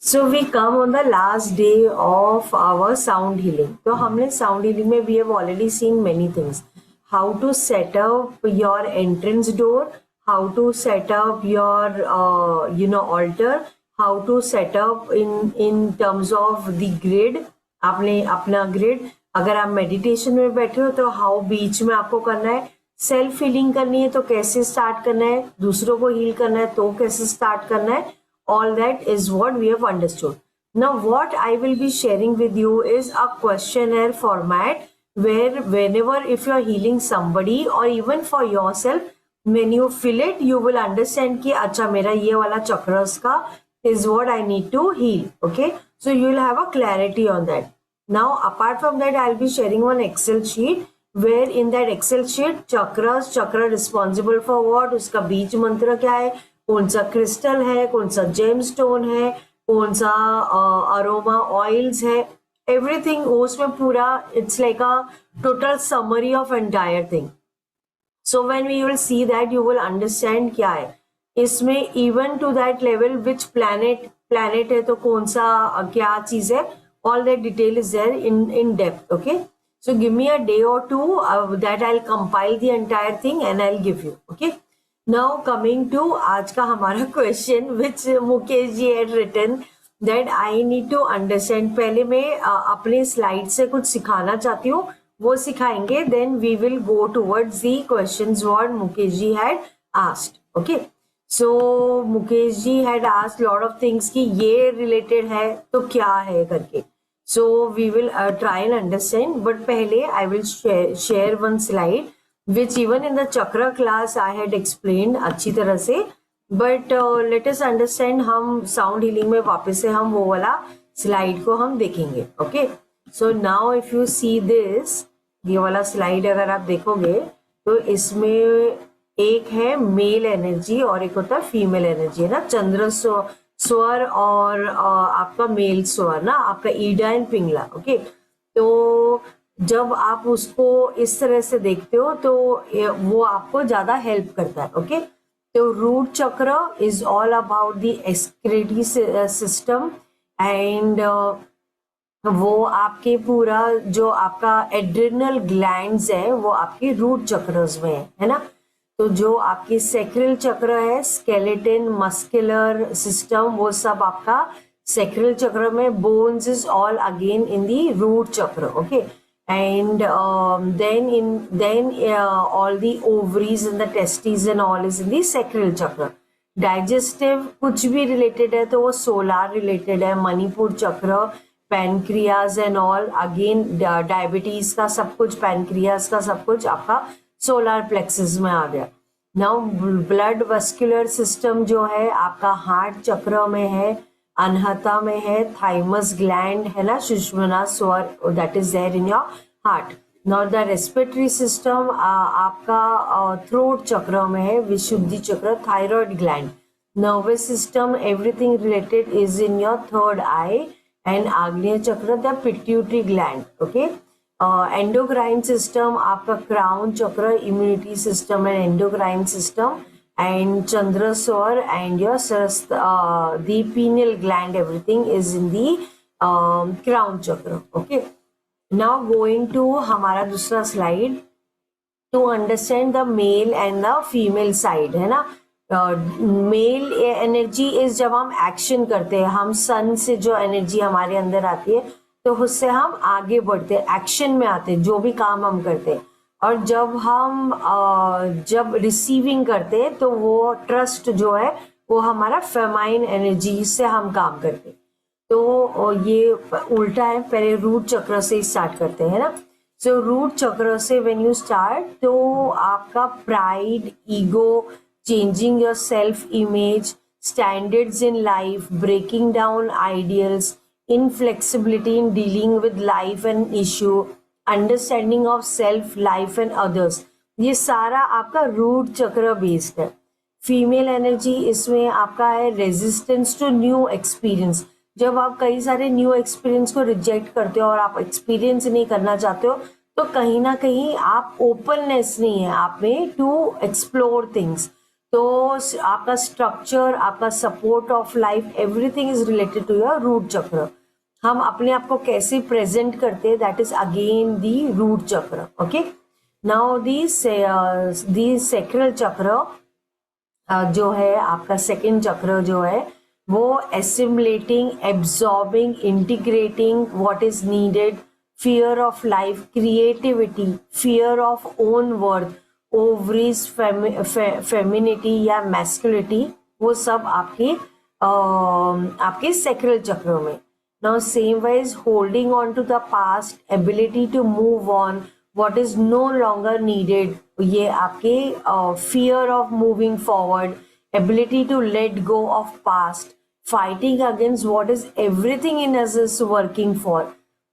So we come on the last day of our sound healing. तो हमने sound healing में we have already seen many things. How to set up your entrance door, how to set up your altar, how to set up in terms of the grid. आपने अपना grid, अगर आप meditation में बैठे हो तो how बीच में आपको करना है, सेल्फ हीलिंग करनी है तो कैसे स्टार्ट करना है, दूसरों को हील करना है तो कैसे स्टार्ट करना है. All that is what we have understood. Now what I will be sharing with you is a questionnaire format where whenever if you are healing somebody or even for yourself, when you fill it you will understand कि अच्छा मेरा ये वाला chakras का is what I need to heal. Okay, so you will have a clarity on that. Now apart from that I'll be sharing one Excel sheet where in that Excel sheet chakra responsible for what, उसका बीज मंत्र क्या है, कौन सा crystal है, कौन सा जेम स्टोन है, कौन सा अरोमा ऑयल्स है, एवरीथिंग उसमें पूरा it's like a total summary of entire thing. So when we will see that you will understand क्या है इसमें, even to that level which planet है तो कौन सा क्या चीज है, all that detail is there in depth. Okay, so give me a day or two that I'll compile the entire thing and I'll give you. Okay, now coming to आज का हमारा question which Mukesh ji had written that I need to understand. पहले मैं अपने slide से कुछ सिखाना चाहती हूँ, वो सिखाएंगे, then we will go towards the questions what Mukesh ji had asked. Okay, so Mukesh ji had asked lot of things कि ये related है तो क्या है करके. So we will try and understand, but पहले I will share one slide which even in the chakra class I had explained अच्छी तरह से, but let us understand. हम sound healing में वापस से हम वो वाला slide को हम देखेंगे. Okay, so now if you see this, ये वाला slide अगर आप देखोगे तो इसमें एक है मेल एनर्जी और एक होता है फीमेल एनर्जी, है ना, चंद्र स्वर और आपका मेल स्वर ना, आपका ईडा एंड पिंगला. ओके, तो जब आप उसको इस तरह से देखते हो तो वो आपको ज्यादा हेल्प करता है. ओके, तो रूट चक्र is all about the excretory system and वो आपके पूरा जो आपका एड्रिनल ग्लैंड्स है वो आपके रूट चक्रस में है ना. तो जो आपकी सेक्रल चक्र है, स्केलेटन, मस्कुलर सिस्टम, वो सब आपका सेक्रल चक्र में. Bones is all again in the root chakra. Okay, and then all the ovaries and the testes and all is in the sacral chakra. Digestive कुछ भी रिलेटेड है तो वो सोलार रिलेटेड है. मणिपुर चक्र, pancreas and all, again diabetes का सब कुछ, पैनक्रियाज का सब कुछ आपका सोलार प्लेक्सिस में आ गया. नाउ ब्लड वेस्कुलर सिस्टम जो है आपका हार्ट चक्र में है, अनहता में है, थाइमस ग्लैंड है ना, sushumna swar, that is there in your heart. Now the respiratory system आपका थ्रोट चक्र में है, vishuddhi chakra, thyroid gland. Nervous system everything related is in your third eye and agneya chakra the pituitary gland. Okay, endocrine system आपका crown chakra, immunity system and endocrine system, and chandra swar and your the pineal gland, everything is in the crown chakra. Okay, now going to हमारा दूसरा slide to understand the male and the female side, है ना. Mail energy is जब हम action करते हैं, हम सन से जो एनर्जी हमारे अंदर आती है तो उससे हम आगे बढ़ते हैं, एक्शन में आते हैं, जो भी काम हम करते हैं. और जब हम जब रिसीविंग करते हैं तो वो ट्रस्ट जो है वो हमारा फेमाइन एनर्जी से हम काम करते हैं. तो ये उल्टा है, पहले रूट चक्र से स्टार्ट करते हैं ना. सो रूट चक्र से व्हेन यू स्टार्ट तो आपका pride, ego, changing your self image, standards in life, breaking down ideals, inflexibility in dealing with life and issue, understanding of self, life and others, ये सारा आपका रूट चक्र based है. Female energy इसमें आपका है रेजिस्टेंस टू न्यू एक्सपीरियंस. जब आप कई सारे न्यू एक्सपीरियंस को रिजेक्ट करते हो और आप एक्सपीरियंस नहीं करना चाहते हो तो कहीं ना कहीं आप ओपननेस नहीं है आप में टू एक्सप्लोर थिंग्स. तो आपका स्ट्रक्चर, आपका support of life, everything is related to your root chakra. हम अपने आप को कैसे प्रेजेंट करते हैं, that is again the root chakra. Okay, now the sacral chakra जो है आपका सेकंड चक्र जो है वो assimilating, absorbing, integrating what is needed, fear of life, creativity, fear of own worth, ovaries, femininity या मैस्कुलिटी, वो सब आपके सेक्रल चक्र में. Now same wise holding on to the past, ability to move on what is no longer needed, ये आपके fear of moving forward, ability to let go of past, fighting against what is everything in us is working for,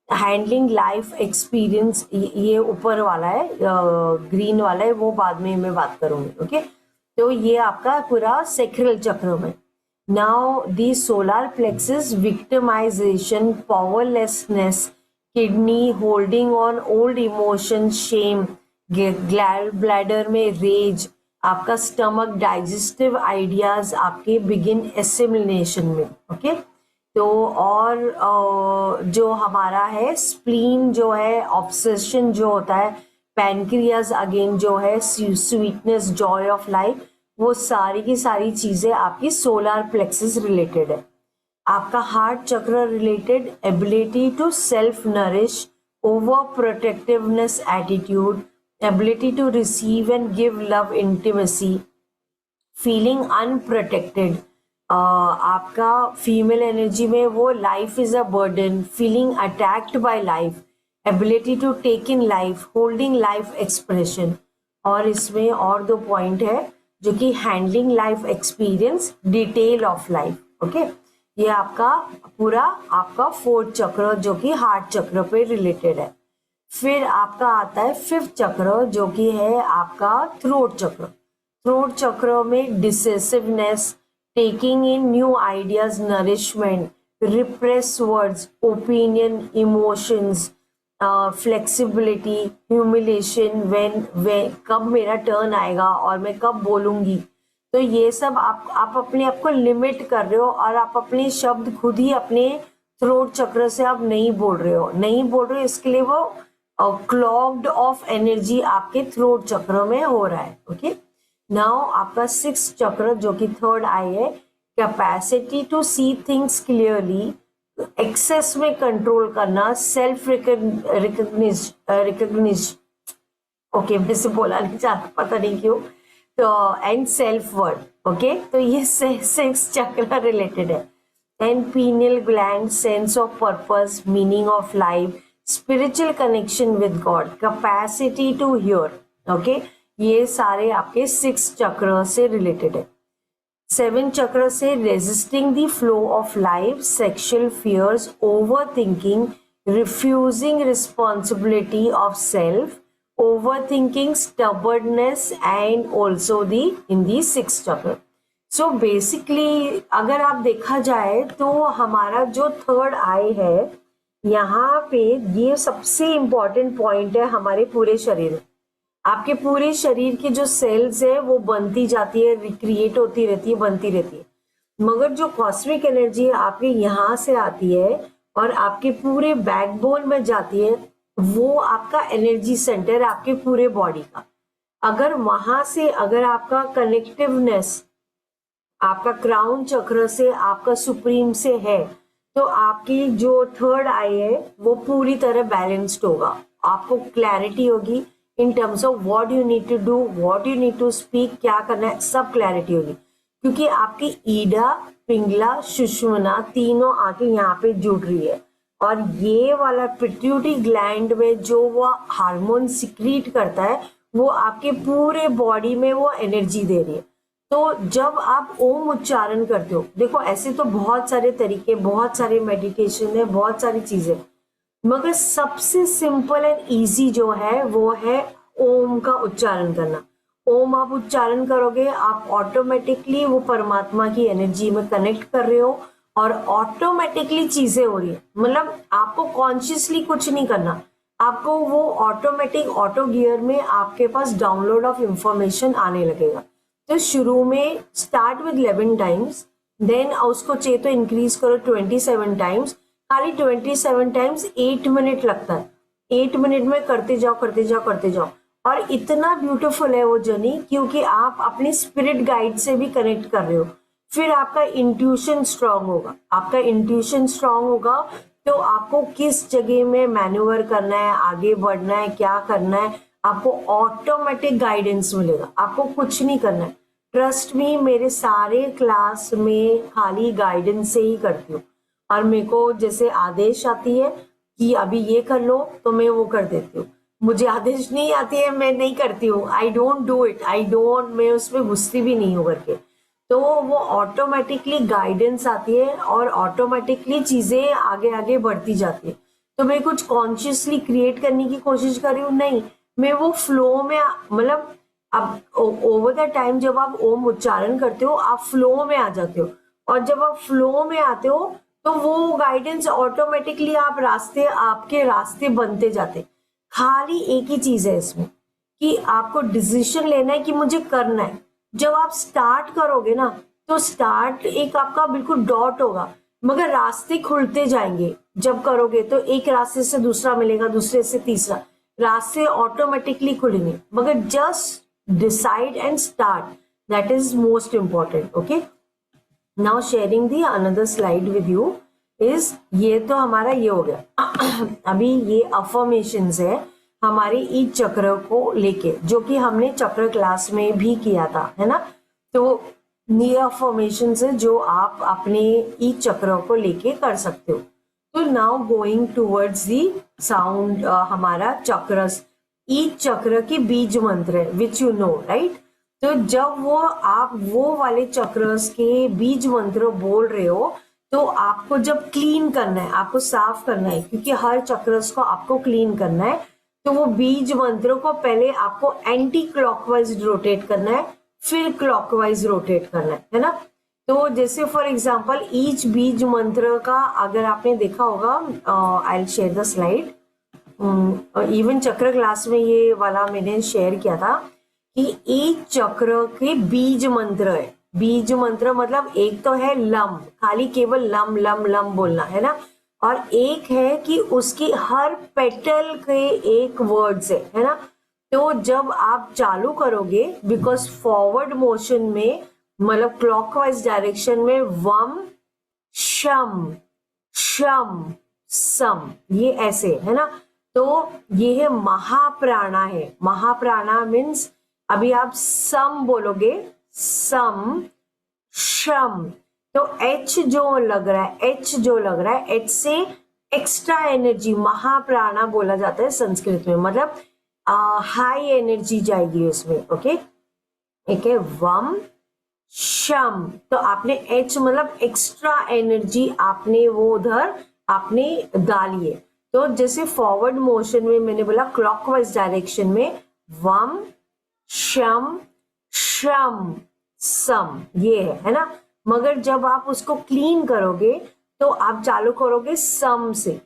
handling life experience, ये ऊपर वाला है, green वाला है, वो बाद में मैं बात करूंगी. ओके, तो ये आपका पूरा सेक्रल चक्र में. Now the solar plexus, victimisation, powerlessness, kidney, holding on old emotion, shame, bladder में रेज, आपका स्टमक, डाइजेस्टिव आइडियाज आपके बिगिन एसिमिलेशन में. ओके, तो और जो हमारा है स्प्लीन जो है, ऑब्सेशन जो होता है, पैनक्रियाज अगेन जो है, स्वीटनेस, जॉय ऑफ लाइफ, वो सारी की सारी चीजें आपकी सोलर प्लेक्सस रिलेटेड है. आपका heart chakra related, ability to self nourish, over protectiveness attitude, ability to receive and give love, intimacy, feeling unprotected. आपका फीमेल एनर्जी में वो life is a burden, feeling attacked by life, ability to take in life, holding life expression. और इसमें और दो point है जो कि handling life experience, detail of life. Okay, ये आपका पूरा आपका फोर्थ चक्र जो कि हार्ट चक्र पे रिलेटेड है. फिर आपका आता है फिफ्थ चक्र जो कि है आपका थ्रोट चक्र. थ्रोट चक्र में decisiveness, taking in new ideas, nourishment, repress words, opinion, emotions, flexibility, humiliation, when कब मेरा टर्न आएगा और मैं कब बोलूंगी. तो ये सब आप अपने आप को लिमिट कर रहे हो और आप अपने शब्द खुद ही अपने थ्रोट चक्र से आप नहीं बोल रहे हो, इसके लिए वो क्लॉग्ड ऑफ एनर्जी आपके थ्रोट चक्र में हो रहा है. ओके, नाउ आपका सिक्स चक्र जो कि थर्ड आई है, capacity to see things clearly, excess में कंट्रोल करना, सेल्फ रिकग्निशन, ओके मैं से बोला नहीं चाहता, पता नहीं क्यों, तो एंड सेल्फ वर्थ. ओके, तो ये सिक्स चक्र रिलेटेड है. And pineal gland, sense of purpose, meaning of life, spiritual connection with God, capacity to hear. Okay, ये सारे आपके सिक्स चक्र से रिलेटेड है. सेवन चक्र से resisting the flow of life, sexual fears, over thinking, refusing responsibility of self, overthinking, stubbornness, and also in the sixth chakra. So basically अगर आप देखा जाए तो हमारा जो थर्ड आई है यहाँ पे, ये सबसे इम्पोर्टेंट पॉइंट है हमारे पूरे शरीर. आपके पूरे शरीर के जो सेल्स है वो बनती जाती है, रिक्रिएट होती रहती है, बनती रहती है, मगर जो कॉस्मिक एनर्जी है आपके यहाँ से आती है और आपके पूरे बैकबोन में जाती है, वो आपका एनर्जी सेंटर है आपके पूरे बॉडी का. अगर वहां से अगर आपका कनेक्टिवनेस आपका क्राउन चक्र से, आपका सुप्रीम से है, तो आपकी जो थर्ड आई है वो पूरी तरह बैलेंस्ड होगा. आपको क्लैरिटी होगी in terms of what you need to do, what you need to speak, क्या करना है, सब क्लैरिटी होगी. क्योंकि आपकी ईडा, पिंगला, सुषुम्ना तीनों आके यहाँ पे जुड़ रही है और ये वाला पिट्यूटरी ग्लैंड में जो वो हार्मोन सिक्रीट करता है वो आपके पूरे बॉडी में वो एनर्जी दे रही है. तो जब आप ओम उच्चारण करते हो, देखो ऐसे तो बहुत सारे तरीके, बहुत सारे मेडिटेशन है, बहुत सारी चीजें, मगर सबसे सिंपल एंड इजी जो है वो है ओम का उच्चारण करना. ओम आप उच्चारण करोगे, आप ऑटोमेटिकली वो परमात्मा की एनर्जी में कनेक्ट कर रहे हो और ऑटोमेटिकली चीजें हो रही है. मतलब आपको कॉन्शियसली कुछ नहीं करना, आपको वो ऑटोमेटिक ऑटो गियर में आपके पास डाउनलोड ऑफ इंफॉर्मेशन आने लगेगा. तो शुरू में स्टार्ट विद 11 टाइम्स, देन उसको चाहिए तो इंक्रीज करो 27 टाइम्स। खाली 27 टाइम्स 8 मिनट लगता है। 8 मिनट में करते जाओ करते जाओ करते जाओ। और इतना ब्यूटीफुल है वो जर्नी, क्योंकि आप अपने स्पिरिट गाइड से भी कनेक्ट कर रहे हो। फिर आपका इंट्यूशन स्ट्रांग होगा। आपका इंट्यूशन स्ट्रांग होगा तो आपको किस जगह में मैन्यूवर करना है, आगे बढ़ना है, क्या करना है, आपको ऑटोमेटिक गाइडेंस मिलेगा। आपको कुछ नहीं करना है। ट्रस्ट मी, मेरे सारे क्लास में खाली गाइडेंस से ही करती हूँ। और मेरे को जैसे आदेश आती है कि अभी ये कर लो, तो मैं वो कर देती हूँ। मुझे आदेश नहीं आती है, मैं नहीं करती हूँ। I don't do it, I don't, मैं उसमें घुसती भी नहीं हूँ करके। तो वो ऑटोमेटिकली गाइडेंस आती है और ऑटोमेटिकली चीजें आगे आगे बढ़ती जाती है। तो मैं कुछ कॉन्शियसली क्रिएट करने की कोशिश कर रही हूँ, नहीं। मैं वो फ्लो में, मतलब अब ओवर द टाइम जब आप ओम उच्चारण करते हो, आप फ्लो में आ जाते हो। और जब आप फ्लो में आते हो तो वो गाइडेंस ऑटोमेटिकली, आपके रास्ते बनते जाते। खाली एक ही चीज है इसमें कि आपको डिसीजन लेना है कि मुझे करना है। जब आप स्टार्ट करोगे ना, तो स्टार्ट एक आपका बिल्कुल डॉट होगा, मगर रास्ते खुलते जाएंगे। जब करोगे तो एक रास्ते से दूसरा मिलेगा, दूसरे से तीसरा, रास्ते ऑटोमेटिकली खुलेंगे। मगर just decide and start, that is most important. Okay, now sharing the another slide with you is, ये तो हमारा ये हो गया। अभी ये अफर्मेशंस है हमारे ईच चक्र को लेके, जो कि हमने चक्र क्लास में भी किया था, है ना। तो ये अफर्मेशंस है जो आप अपने ईच चक्र को लेके कर सकते हो। तो now going towards the sound, हमारा चक्र, ईच चक्र की बीज मंत्र है, विच यू नो, राइट। तो जब आप वो वाले चक्रस के बीज मंत्र बोल रहे हो, तो आपको जब क्लीन करना है, आपको साफ करना है, क्योंकि हर चक्रस को आपको क्लीन करना है। तो वो बीज मंत्रों को पहले आपको एंटी क्लॉकवाइज रोटेट करना है, फिर क्लॉकवाइज रोटेट करना है ना। तो जैसे फॉर एग्जांपल ईच बीज मंत्र का अगर आपने देखा होगा, I will share the slide. Even चक्र क्लास में ये वाला मैंने शेयर किया था कि एक चक्र के बीज मंत्र है। बीज मंत्र मतलब एक तो है लम, खाली केवल लम लम लम बोलना, है ना। और एक है कि उसकी हर पेटल के एक वर्ड्स है ना। तो जब आप चालू करोगे, बिकॉज फॉरवर्ड मोशन में, मतलब क्लॉकवाइज डायरेक्शन में, वम शम शम सम, ये ऐसे है ना। तो ये है महाप्राणा है। महाप्राणा मीन्स अभी आप सम बोलोगे, सम शम, तो एच जो लग रहा है, एच जो लग रहा है, एच से एक्स्ट्रा एनर्जी महाप्राणा बोला जाता है संस्कृत में, मतलब हाई एनर्जी जाएगी उसमें। ओके, एक है वम शम, तो आपने एच मतलब एक्स्ट्रा एनर्जी आपने वो उधर आपने डाली है। तो जैसे फॉरवर्ड मोशन में मैंने बोला क्लॉकवाइज डायरेक्शन में वम शम शम सम, ये है ना। मगर जब आप उसको क्लीन करोगे तो आप चालू करोगे सम से,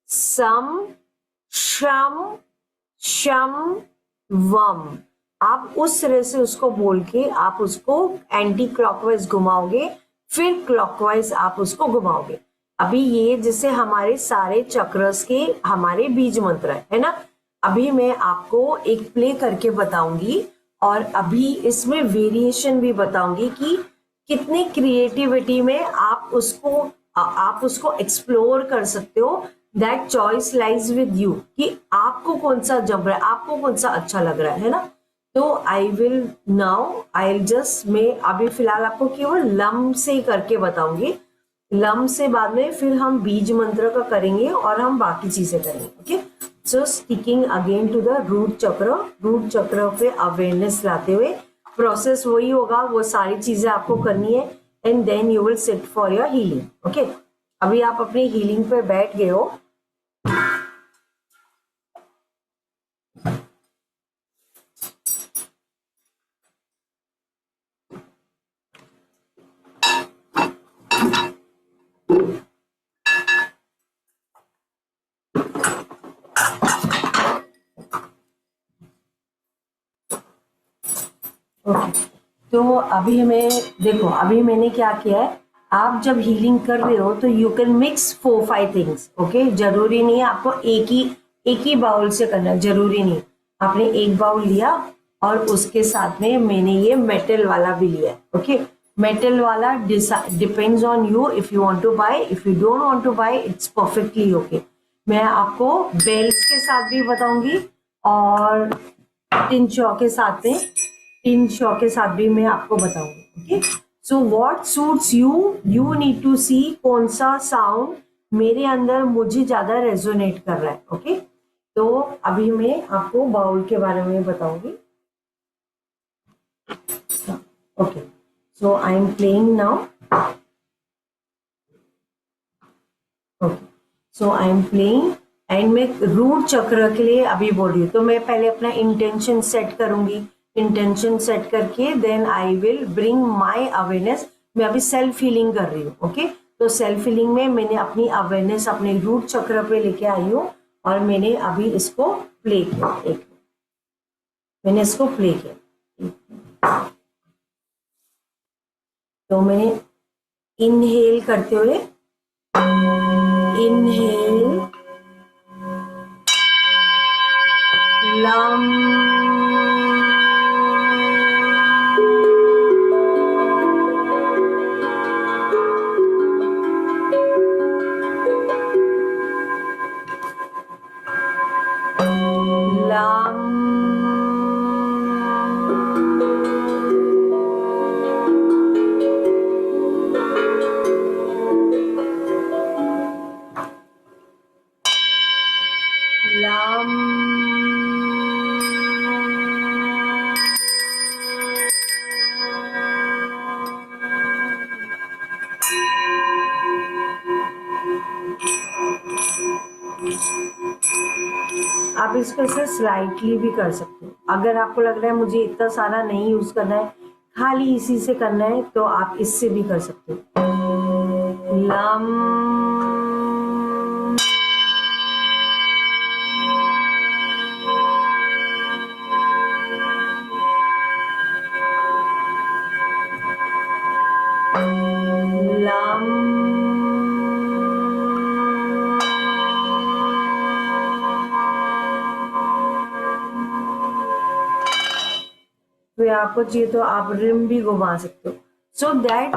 सम शम शम वम। आप उस तरह से उसको बोल के आप उसको एंटी क्लॉकवाइज घुमाओगे, फिर क्लॉकवाइज आप उसको घुमाओगे। अभी ये जैसे हमारे सारे चक्रस के हमारे बीज मंत्र है ना। अभी मैं आपको एक प्ले करके बताऊंगी और अभी इसमें वेरिएशन भी बताऊंगी कि कितनी क्रिएटिविटी में आप उसको एक्सप्लोर कर सकते हो। That choice lies with you कि आपको कौन सा जम रहा है, आपको कौन सा अच्छा लग रहा है ना। तो आई विल मैं अभी फिलहाल आपको केवल लम से करके बताऊंगी। लम से बाद में फिर हम बीज मंत्र का करेंगे और हम बाकी चीजें करेंगे। Okay, so sticking again to the root chakra, root chakra पे अवेयरनेस लाते हुए प्रोसेस वही होगा, वो सारी चीजें आपको करनी है and then you will sit for your healing. Okay, अभी आप अपनी हीलिंग पे बैठ गए हो। तो अभी मैं देखो, अभी मैंने क्या किया है, आप जब हीलिंग कर रहे हो तो you can mix 4-5 things, okay. जरूरी नहीं है आपको एक ही बाउल से करना है, जरूरी नहीं। आपने एक बाउल लिया और उसके साथ में मैंने ये मेटल वाला भी लिया, ओके। मेटल वाला depends on you, if you want to buy, if you don't want to buy, it's perfectly okay. मैं आपको बेल्स के साथ भी बताऊंगी और टिन शॉ के साथ में, टिन शॉ के साथ भी मैं आपको बताऊंगी, okay. So what suits you, you need to see कौन सा साउंड मेरे अंदर मुझे ज्यादा रेजोनेट कर रहा है, ओके। तो अभी मैं आपको बाउल के बारे में बताऊंगी, okay. So I am playing now, okay. So I am playing and मैं रूट चक्र के लिए अभी बोल रही हूँ, तो मैं पहले अपना इंटेंशन सेट करूंगी। इंटेंशन सेट करके then I will bring my awareness. मैं अभी सेल्फ हीलिंग कर रही हूँ, ओके। तो सेल्फ हीलिंग में मैंने अपनी अवेयरनेस अपने रूट चक्र पे लेके आई हूँ और मैंने अभी इसको प्ले किया, एक मैंने इसको प्ले किया। तो मैंने इनहेल करते हुए, इनहेल, लम, लम, लम, आप इसको ऐसे स्लाइटली भी कर सकते हो। अगर आपको लग रहा है मुझे इतना सारा नहीं यूज करना है, खाली इसी से करना है, तो आप इससे भी कर सकते हो। लम, लम, फिर आपको चाहिए तो आप रिम भी घुमा सकते हो। So that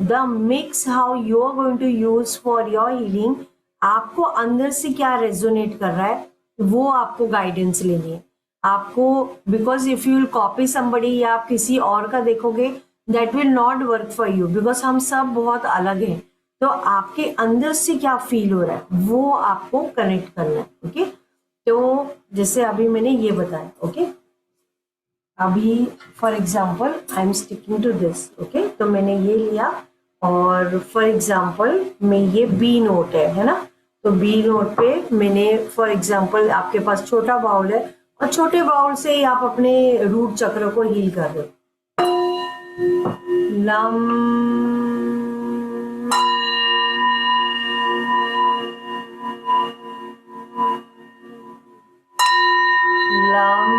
the mix how you are going to use for your healing, आपको अंदर से क्या रेजोनेट कर रहा है वो आपको गाइडेंस लेनी है आपको। Because if you will copy somebody या आप किसी और का देखोगे, that will not work for you, because हम सब बहुत अलग हैं। तो आपके अंदर से क्या फील हो रहा है वो आपको कनेक्ट करना है, ओके। तो जैसे अभी मैंने ये बताया, ओके। अभी for example I am sticking to this, okay. तो मैंने ये लिया और फॉर एग्जाम्पल में ये बी नोट है ना। तो बी नोट पे मैंने फॉर एग्जाम्पल, आपके पास छोटा बाउल है और छोटे बाउल से ही आप अपने रूट चक्र को हील कर रहे हो। लम, लम,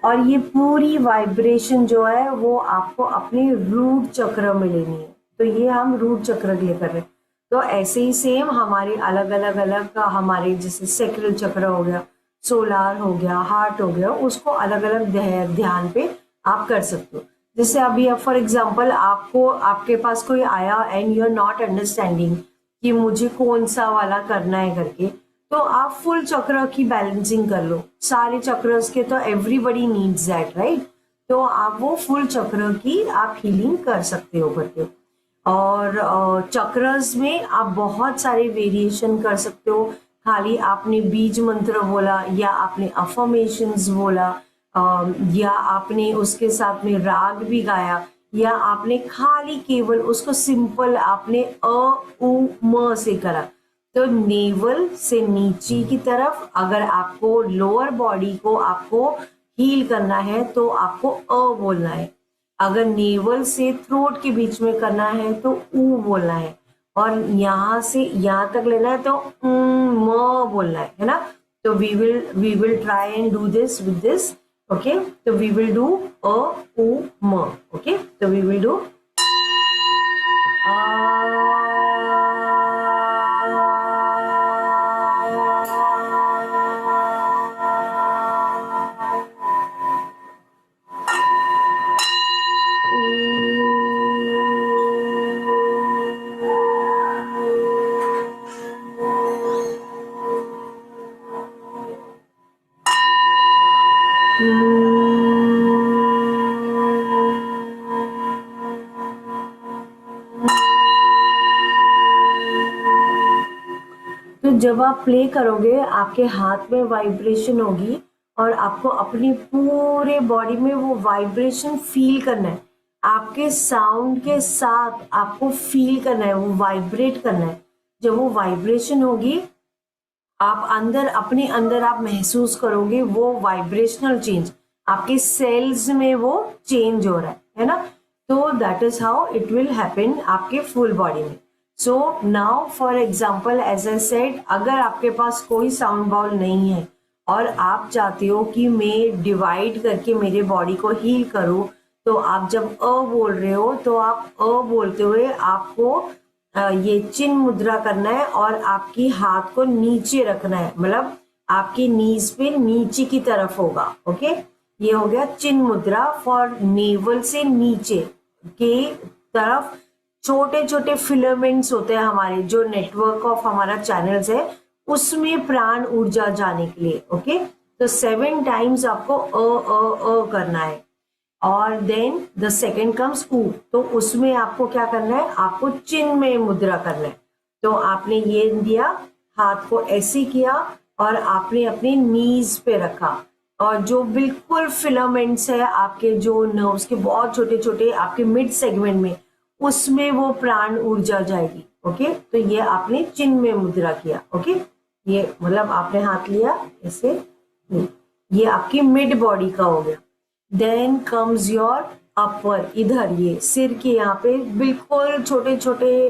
और ये पूरी वाइब्रेशन जो है वो आपको अपने रूट चक्र में लेनी है। तो ये हम रूट चक्र के लिए कर रहे हैं। तो ऐसे ही सेम हमारे अलग अलग अलग का, हमारे जैसे सेक्रल चक्र हो गया, सोलार हो गया, हार्ट हो गया, उसको अलग अलग ध्यान पे आप कर सकते हो। जैसे अभी फॉर एग्जाम्पल आपको, आपके पास कोई आया and you are not understanding कि मुझे कौन सा वाला करना है करके, तो आप फुल चक्र की बैलेंसिंग कर लो। सारे चक्रस के तो एवरीबडी नीड्स दैट, राइट। तो आप वो फुल चक्र की आप हीलिंग कर सकते हो करके। और चक्रस में आप बहुत सारे वेरिएशन कर सकते हो। खाली आपने बीज मंत्र बोला या आपने अफर्मेशंस बोला, या आपने उसके साथ में राग भी गाया, या आपने खाली केवल उसको सिंपल आपने अ उ म से करा। तो नेवल से नीचे की तरफ अगर आपको लोअर बॉडी को आपको हील करना है तो आपको अ बोलना है। अगर नेवल से थ्रोट के बीच में करना है तो ऊ बोलना है। और यहाँ से यहाँ तक लेना है तो म बोलना है ना। So we will try and do this with this. Okay, so we will do a, u, m. Okay, so we will do तो जब आप प्ले करोगे आपके हाथ में वाइब्रेशन होगी और आपको अपनी पूरे बॉडी में वो वाइब्रेशन फील करना है। आपके साउंड के साथ आपको फील करना है, वो वाइब्रेट करना है। जब वो वाइब्रेशन होगी आप अंदर अपने अंदर आप महसूस करोगे वो वाइब्रेशनल चेंज, आपके सेल्स में वो चेंज हो रहा है ना। तो that is how it will happen आपके फुल बॉडी में। So now for example as I said, अगर आपके पास कोई साउंड बाउल नहीं है और आप चाहते हो कि मैं डिवाइड करके मेरे बॉडी को हील करूं, तो आप जब अ बोल रहे हो तो आप अ बोलते हुए आपको ये चिन्ह मुद्रा करना है और आपकी हाथ को नीचे रखना है, मतलब आपकी नीज पे नीचे की तरफ होगा। ओके, ये हो गया चिन्ह मुद्रा फॉर नेवल से नीचे के तरफ। छोटे छोटे फिलामेंट्स होते हैं हमारे, जो नेटवर्क ऑफ हमारा चैनल्स है उसमें प्राण ऊर्जा जाने के लिए। ओके, तो 7 टाइम्स आपको अ करना है। और देन द सेकेंड कम्स ऊ, तो उसमें आपको क्या करना है, आपको चिन्ह में मुद्रा करना है। तो आपने ये दिया, हाथ को ऐसे किया और आपने अपने नीज पे रखा, और जो बिल्कुल फिलामेंट्स है आपके, जो नर्व्स के बहुत छोटे छोटे आपके मिड सेगमेंट में, उसमें वो प्राण ऊर्जा जाएगी। ओके, तो ये आपने चिन्ह में मुद्रा किया। ओके, ये मतलब आपने हाथ लिया ऐसे, ये आपकी मिड बॉडी का हो गया। देन कम्स योर अपर, इधर ये सिर के यहाँ पे बिल्कुल छोटे छोटे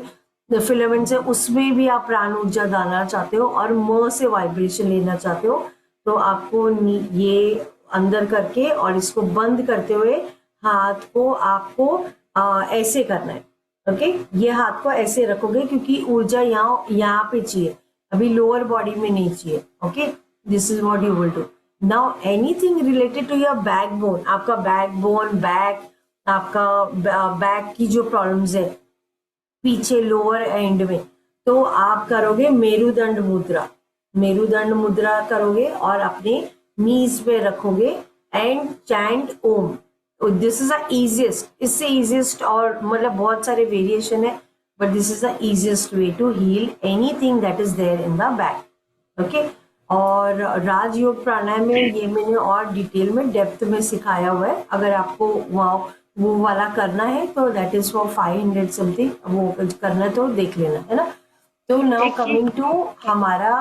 फिलामेंट्स है, उसमें भी आप प्राण ऊर्जा डालना चाहते हो और म से वाइब्रेशन लेना चाहते हो, तो आपको ये अंदर करके और इसको बंद करते हुए हाथ को आपको ऐसे करना है। ओके, ये हाथ को ऐसे रखोगे क्योंकि ऊर्जा यहाँ पे चाहिए, अभी लोअर बॉडी में नहीं चाहिए। Okay, this is what you will do. Now anything related to your backbone, आपका बैकबोन, बैक, आपका बैक की जो प्रॉब्लम्स है पीछे लोअर एंड में, तो आप करोगे मेरुदंड मुद्रा। मेरुदंड मुद्रा करोगे और अपने नीज पे रखोगे and chant Om. This is the easiest, इससे इजिएस्ट और मतलब बहुत सारे वेरिएशन है, but this is the easiest way to heal anything that is there in the back. Okay, और राजयोग प्राणायाम में ये मैंने और डिटेल में डेप्थ में सिखाया हुआ है, अगर आपको वो वाला करना है तो दैट इज फॉर 500 समथिंग, वो करना है तो देख लेना, है ना। तो नाउ कमिंग टू हमारा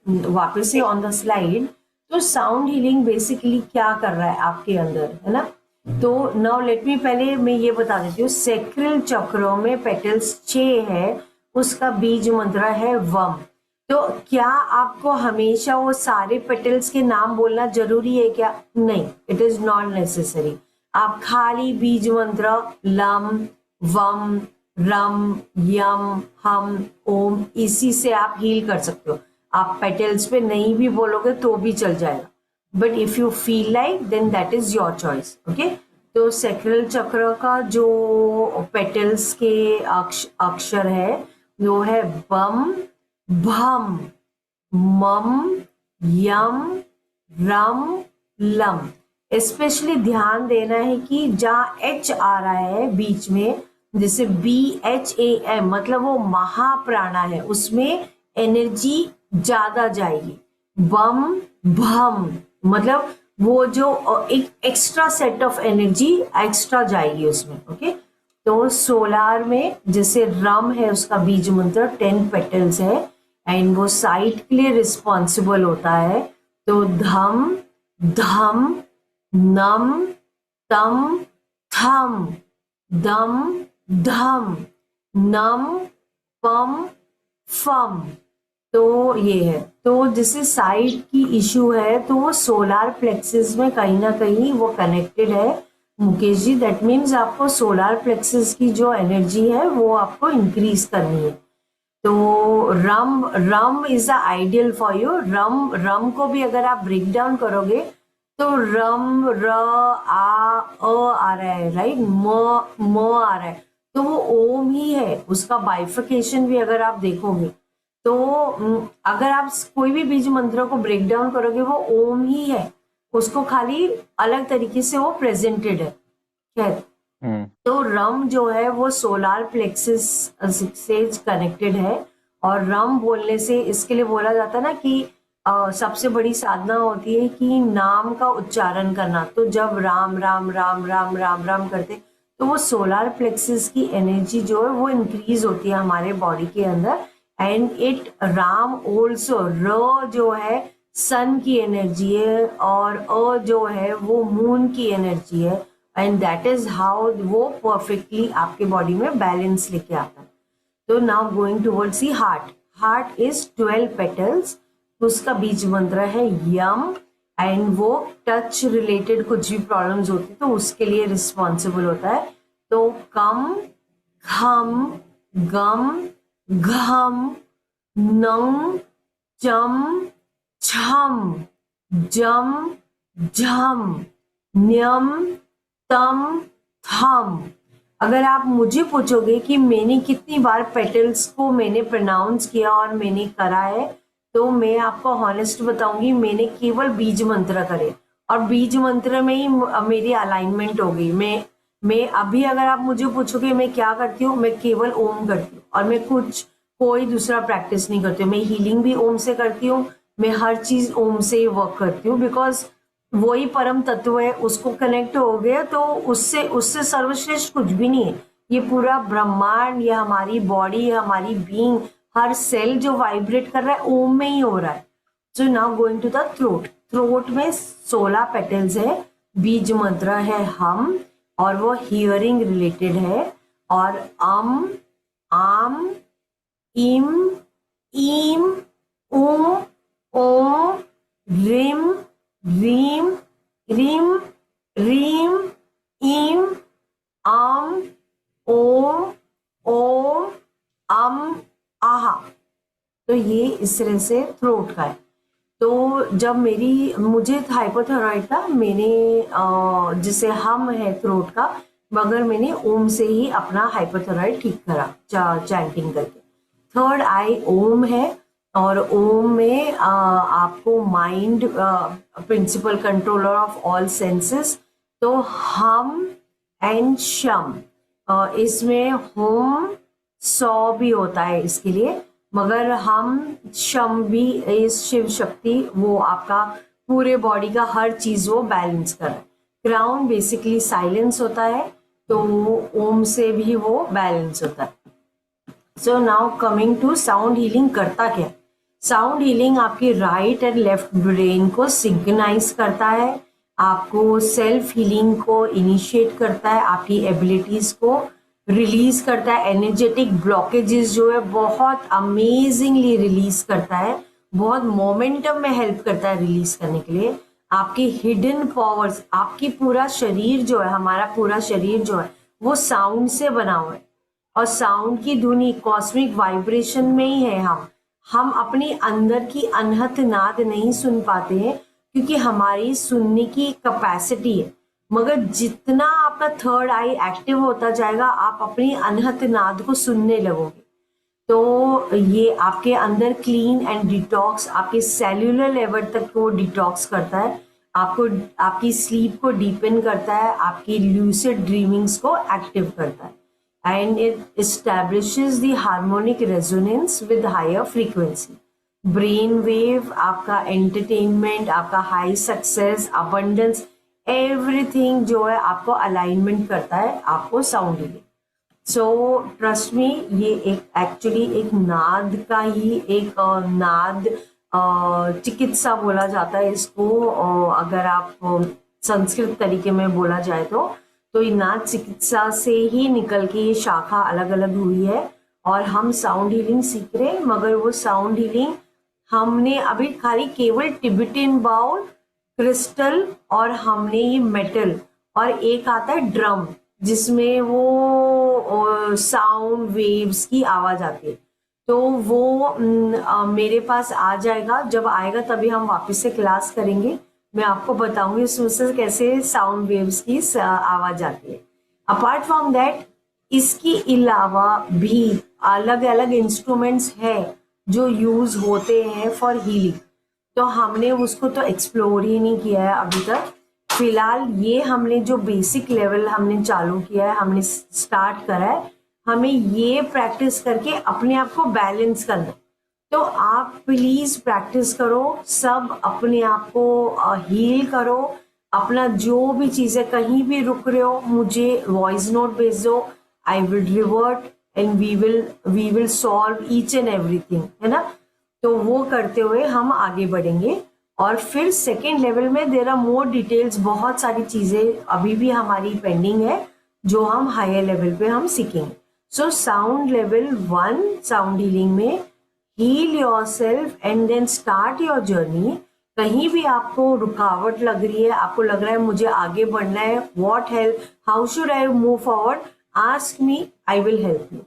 वापस से ऑन द स्लाइड, तो साउंड हीलिंग बेसिकली क्या कर रहा है आपके अंदर, है ना। तो नाउ लेट मी, पहले मैं ये बता देती हूँ, सेक्रल चक्रों में पेटल्स 6 है, उसका बीज मंत्र है वम। तो क्या आपको हमेशा वो सारे पेटल्स के नाम बोलना जरूरी है क्या? नहीं, इट इज नॉट नेसेसरी। आप खाली बीज मंत्र लम, वम, रम, यम, हम, ओम, इसी से आप हील कर सकते हो। आप पेटल्स पे नहीं भी बोलोगे तो भी चल जाएगा, but if you feel like then that is your choice. Okay, तो सेक्रल चक्र का जो पेटल्स के अक्षर है वो है बम, भम, मम, यम, रम, लम। स्पेशली ध्यान देना है कि जहाँ एच आ रहा है बीच में, जैसे BHAM, मतलब वो महाप्राणा है, उसमें एनर्जी ज्यादा जाएगी। बम, भम, मतलब वो जो एक extra set of energy extra जाएगी उसमें। ओके, तो सोलार में जैसे रम है, उसका बीज मंत्र 10 पेटल्स है एंड वो साइट के लिए रिस्पॉन्सिबल होता है। तो धम, धम, नम, तम, थम, दम, धम, नम, पम, फम, तो ये है, तो जिससे साइट की इश्यू है तो वो सोलार प्लेक्सिस में कहीं ना कहीं वो कनेक्टेड है मुकेश जी। दैट मीन्स आपको सोलार प्लेक्सिस की जो एनर्जी है वो आपको इंक्रीज करनी है। तो Ram Ram is the ideal for you. Ram Ram को भी अगर आप ब्रेक डाउन करोगे तो रम र आ रहा है, राइट, म आ रहा है, तो वो ओम ही है। उसका बाइफिकेशन भी अगर आप देखोगे तो अगर आप कोई भी बीज मंत्र को ब्रेक डाउन करोगे वो ओम ही है, उसको खाली अलग तरीके से वो प्रेजेंटेड है। खैर, तो रम जो है वो सोलार प्लेक्सिस से कनेक्टेड है। और रम बोलने से इसके लिए बोला जाता है ना कि सबसे बड़ी साधना होती है कि नाम का उच्चारण करना। तो जब राम राम राम राम राम राम करते तो वो सोलार प्लेक्सिस की एनर्जी जो है वो इंक्रीज होती है हमारे बॉडी के अंदर। एंड इट राम ऑल्सो, र जो है सन की एनर्जी है और अ जो है वो मून की एनर्जी है। एंड दैट इज हाउ वो परफेक्टली आपके बॉडी में बैलेंस लेके आता है। तो now going towards the heart. Heart is 12 petals, उसका बीज मंत्र है यम। एंड वो टच रिलेटेड कुछ भी प्रॉब्लम्स होती तो उसके लिए रिस्पॉन्सिबल होता है। तो कम खम गम घम नम चम छम जम झम न्यम तम थम। अगर आप मुझे पूछोगे कि मैंने कितनी बार पेटल्स को मैंने प्रोनाउंस किया और मैंने करा है, तो मैं आपको हॉनेस्ट बताऊंगी मैंने केवल बीज मंत्र करे और बीज मंत्र में ही मेरी अलाइनमेंट हो गई। मैं अभी अगर आप मुझे पूछोगे मैं क्या करती हूँ, मैं केवल ओम करती हूँ और मैं कुछ कोई दूसरा प्रैक्टिस नहीं करती हूँ। मैं हीलिंग भी ओम से करती हूँ, मैं हर चीज ओम से ही वर्क करती हूँ, बिकॉज वही परम तत्व है, उसको कनेक्ट हो गया तो उससे उससे सर्वश्रेष्ठ कुछ भी नहीं है। ये पूरा ब्रह्मांड, ये हमारी बॉडी, ये हमारी बीइंग, हर सेल जो वाइब्रेट कर रहा है ओम में ही हो रहा है। So now going to the throat. Throat में 16 पेटल्स है, बीज मंत्र है हम और वो हियरिंग रिलेटेड है। और आम इम ईम उम ओम रिम रीम रिम रीम ईम आम ओम ओम अम आहा। तो ये इस तरह से थ्रोट का है। तो जब मुझे हाइपोथायरॉइड था, मैंने जिसे हम है थ्रोट का, मगर मैंने ओम से ही अपना हाइपोथायरॉइड ठीक करा चैंटिंग करके। थर्ड आई ओम है और ओम में आपको mind principal controller of all senses. तो हम एंड शम, इसमें होम सौ भी होता है इसके लिए, मगर हम शम भी इस शिव शक्ति वो आपका पूरे बॉडी का हर चीज वो बैलेंस कर रहा है। क्राउन बेसिकली साइलेंस होता है, तो ओम से भी वो बैलेंस होता है। So now coming to sound healing करता क्या। साउंड हीलिंग आपकी राइट एंड लेफ्ट ब्रेन को सिंक्रोनाइज करता है, आपको सेल्फ हीलिंग को इनिशिएट करता है, आपकी एबिलिटीज को रिलीज करता है, एनर्जेटिक ब्लॉकेजेस जो है बहुत अमेजिंगली रिलीज करता है, बहुत मोमेंटम में हेल्प करता है रिलीज करने के लिए। आपकी हिडन पावर्स, आपकी पूरा शरीर जो है, हमारा पूरा शरीर जो है वो साउंड से बना हुआ है और साउंड की धुनी कॉस्मिक वाइब्रेशन में ही है। हम अपनी अंदर की अनहत नाद नहीं सुन पाते हैं क्योंकि हमारी सुनने की कैपेसिटी है, मगर जितना आपका थर्ड आई एक्टिव होता जाएगा आप अपनी अनहत नाद को सुनने लगोगे। तो ये आपके अंदर क्लीन एंड डिटॉक्स, आपके सेल्यूलर लेवल तक को डिटॉक्स करता है, आपको आपकी स्लीप को डीपन करता है, आपकी ल्यूसिड ड्रीमिंग्स को एक्टिव करता है। And it establishes the harmonic resonance with higher frequency. Brain wave, आपका entertainment, आपका high success, abundance, everything जो है आपको alignment करता है आपको sound healing. So trust me, ये एक एक्चुअली एक नाद का ही एक नाद चिकित्सा बोला जाता है इसको, अगर आप संस्कृत तरीके में बोला जाए तो ये नाद चिकित्सा से ही निकल के ये शाखा अलग अलग हुई है और हम साउंड हीलिंग सीख रहे हैं, मगर वो साउंड हीलिंग हमने अभी खाली केवल टिबेटियन बाउल, क्रिस्टल और हमने ये मेटल, और एक आता है ड्रम जिसमें वो साउंड वेव्स की आवाज आती है। तो वो मेरे पास आ जाएगा, जब आएगा तभी हम वापस से क्लास करेंगे। मैं आपको बताऊंगी उसमें से कैसे साउंड वेव्स की आवाज आती है। अपार्ट फ्रॉम दैट, इसके अलावा भी अलग अलग इंस्ट्रूमेंट्स हैं जो यूज होते हैं फॉर हीलिंग, तो हमने उसको तो एक्सप्लोर ही नहीं किया है अभी तक। फिलहाल ये हमने जो बेसिक लेवल हमने चालू किया है, हमने स्टार्ट करा है, हमें ये प्रैक्टिस करके अपने आप को बैलेंस करना है। तो आप प्लीज प्रैक्टिस करो, सब अपने आप को हील करो। अपना जो भी चीजें कहीं भी रुक रहे हो, मुझे वॉइस नोट भेज दो, I will revert and we will solve each and everything, है ना। तो वो करते हुए हम आगे बढ़ेंगे। और फिर सेकेंड लेवल में देर आर मोर डिटेल्स, बहुत सारी चीजें अभी भी हमारी पेंडिंग है जो हम हायर लेवल पे हम सीखेंगे। So sound level 1 sound healing में heal yourself and then start your journey. कहीं भी आपको रुकावट लग रही है, आपको लग रहा है मुझे आगे बढ़ना है, what help, how should I move forward, ask me, I will help you.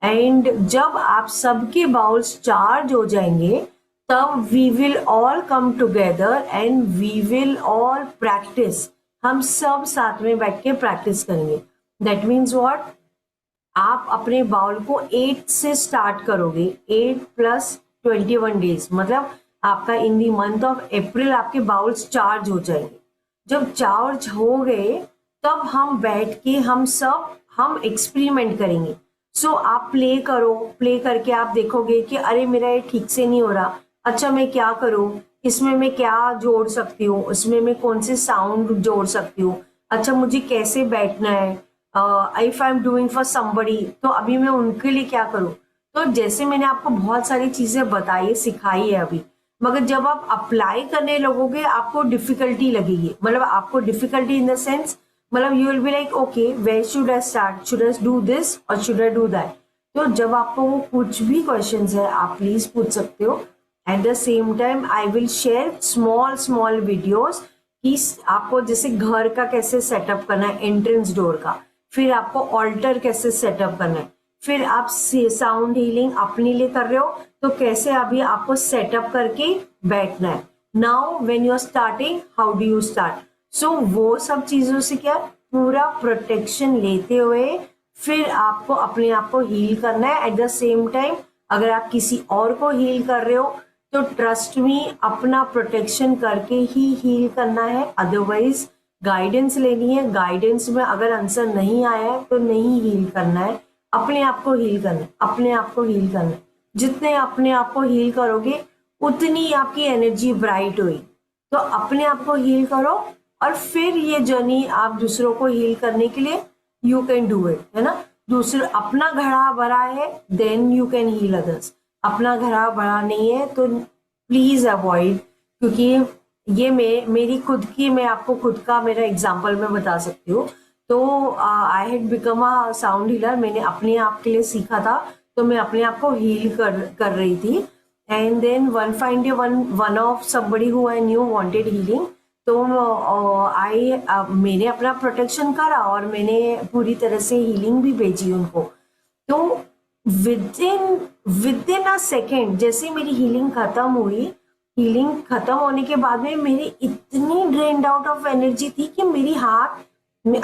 And जब आप सबके बाउल्स चार्ज हो जाएंगे, तब we will all come together and we will all practice. हम सब साथ में बैठ के प्रैक्टिस करेंगे। दैट मीन्स व्हाट, आप अपने बाउल को 8 से स्टार्ट करोगे, 8 + 21 डेज, मतलब आपका इन दी मंथ ऑफ अप्रैल आपके बाउल्स चार्ज हो जाएंगे। जब चार्ज हो गए, तब हम बैठ के हम एक्सपेरिमेंट करेंगे। सो आप प्ले करो, प्ले करके आप देखोगे कि अरे मेरा ये ठीक से नहीं हो रहा, अच्छा मैं क्या करूं, इसमें मैं क्या जोड़ सकती हूँ, इसमें मैं कौन से साउंड जोड़ सकती हूँ, अच्छा मुझे कैसे बैठना है, if I am doing for somebody तो अभी मैं उनके लिए क्या करूं। तो जैसे मैंने आपको बहुत सारी चीजें बताई, सिखाई है अभी, मगर जब आप अप्लाई करने लगोगे आपको डिफिकल्टी लगेगी, मतलब आपको डिफिकल्टी इन द सेंस, मतलब you will be like okay where should I start, should I do this और शुड आई डू दैट। तो जब आपको वो कुछ भी क्वेश्चंस है आप प्लीज पूछ सकते हो। At the same time I will share small videos कि आपको जैसे घर का कैसे सेटअप करना है, एंट्रेंस डोर का, फिर आपको ऑल्टर कैसे सेटअप करना है, फिर आप साउंड हीलिंग अपने लिए कर रहे हो तो कैसे अभी आपको सेटअप करके बैठना है। Now when you are starting, how do you start. So वो सब चीजों से क्या पूरा प्रोटेक्शन लेते हुए फिर आपको अपने आप को हील करना है। एट द सेम टाइम अगर आप किसी और को हील कर रहे हो तो ट्रस्ट मी, अपना प्रोटेक्शन करके ही हील करना है, अदरवाइज गाइडेंस लेनी है। गाइडेंस में अगर आंसर नहीं आया है तो नहीं हील करना है, अपने आप को हील करना है, अपने आप को हील करना है। जितने अपने आप को हील करोगे उतनी आपकी एनर्जी ब्राइट हुई। तो अपने आप को हील करो और फिर ये जर्नी आप दूसरों को हील करने के लिए यू कैन डू इट, है ना। दूसरे अपना घड़ा भरा है then you can heal others, अपना घड़ा भरा नहीं है तो प्लीज अवॉइड, क्योंकि ये मेरी खुद की, मैं आपको खुद का मेरा एग्जाम्पल मैं बता सकती हूँ। तो I had become a sound healer, मैंने अपने आप के लिए सीखा था, तो मैं अपने आप को हील कर रही थी। And then one fine day one of somebody who I knew wanted healing, तो मैंने अपना प्रोटेक्शन करा और मैंने पूरी तरह से हीलिंग भी भेजी उनको। तो विद इन अ सेकेंड जैसे मेरी हीलिंग खत्म हुई, हीलिंग खत्म होने के बाद में मेरी इतनी ड्रेन्ड आउट ऑफ एनर्जी थी कि मेरी हाथ,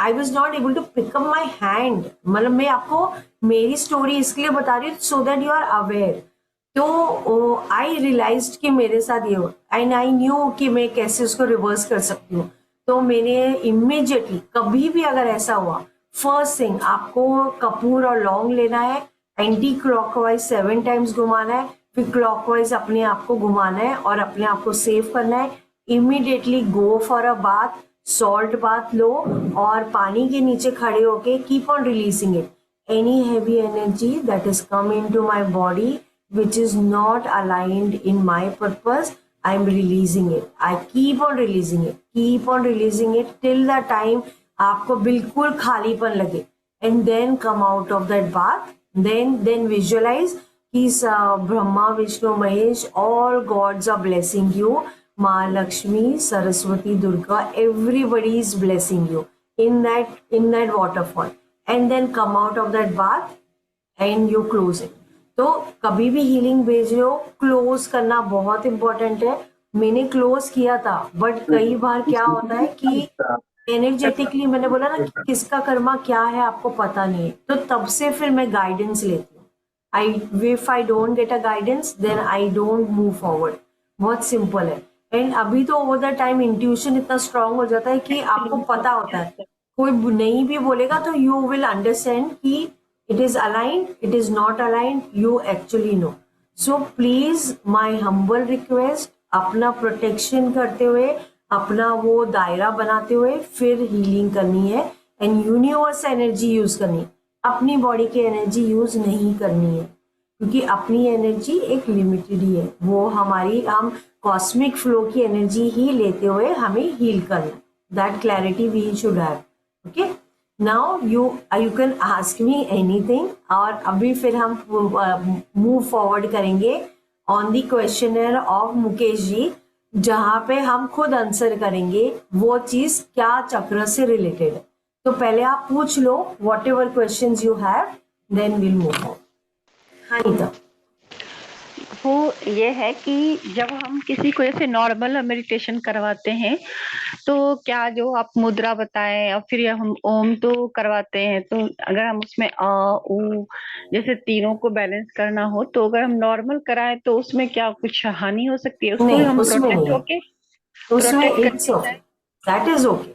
I was not able to pick up my hand. मतलब मैं आपको मेरी स्टोरी इसलिए बता रही हूँ so that you are aware. तो आई रियलाइज कि मेरे साथ ये, एंड आई न्यू कि मैं कैसे उसको रिवर्स कर सकती हूँ। तो मैंने इमीडिएटली, कभी भी अगर ऐसा हुआ, फर्स्ट थिंग आपको कपूर और लौंग लेना है, एंटी क्लॉकवाइज 7 टाइम्स घुमाना है, फिर क्लॉकवाइज अपने आप को घुमाना है और अपने आप को सेव करना है। Immediately go for a bath, salt bath लो और पानी के नीचे खड़े होके keep on releasing it, any heavy energy that is come into my body which is not aligned in my purpose, I am releasing it. I keep on releasing it till the time आपको बिल्कुल खालीपन लगे, and then come out of that bath then visualize कि Brahma, Vishnu, Mahesh, all gods are blessing you. Ma Lakshmi, Saraswati, Durga, everybody is blessing you in that waterfall. And then come out of that bath and you close it. तो कभी भी healing भेज रहे हो, close करना बहुत important है. मैंने क्लोज किया था, बट कई बार क्या होता है कि एनर्जेटिकली, मैंने बोला ना कि किसका कर्मा क्या है आपको पता नहीं है, तो तब से फिर मैं गाइडेंस लेती हूँ. If I don't get a guidance then I don't move forward. बहुत सिंपल है. एंड अभी तो ओवर द टाइम इंट्यूशन इतना स्ट्रांग हो जाता है कि आपको पता होता है, कोई नहीं भी बोलेगा तो यू विल अंडरस्टैंड कि it is aligned, it is not aligned, you actually know. So please, my humble request, अपना प्रोटेक्शन करते हुए, अपना वो दायरा बनाते हुए फिर हीलिंग करनी है. एंड यूनिवर्स एनर्जी यूज करनी है, अपनी बॉडी की एनर्जी यूज नहीं करनी है, क्योंकि अपनी एनर्जी एक लिमिटेड ही है. वो हम कॉस्मिक फ्लो की एनर्जी ही लेते हुए हमें हील करना है. That clarity we should have. Okay, now you can ask me anything. और अभी फिर हम मूव फॉरवर्ड करेंगे on the questioner of Mukesh ji, जहां पे हम खुद आंसर करेंगे वो चीज क्या चक्र से रिलेटेड है. तो पहले आप पूछ लो whatever question you have, then will move on. हाँ नीता. वो ये है कि जब हम किसी को ऐसे नॉर्मल मेडिटेशन करवाते हैं तो क्या जो आप मुद्रा बताएं और फिर हम ओम तो करवाते हैं, तो अगर हम उसमें ऊ जैसे तीनों को बैलेंस करना हो तो अगर हम नॉर्मल कराएं तो उसमें क्या कुछ हानि हो सकती है? उसको नहीं, हम उसमें प्रोटेक्ट नहीं, होके उसमें प्रोटेक्ट इट्स करके okay, that is okay.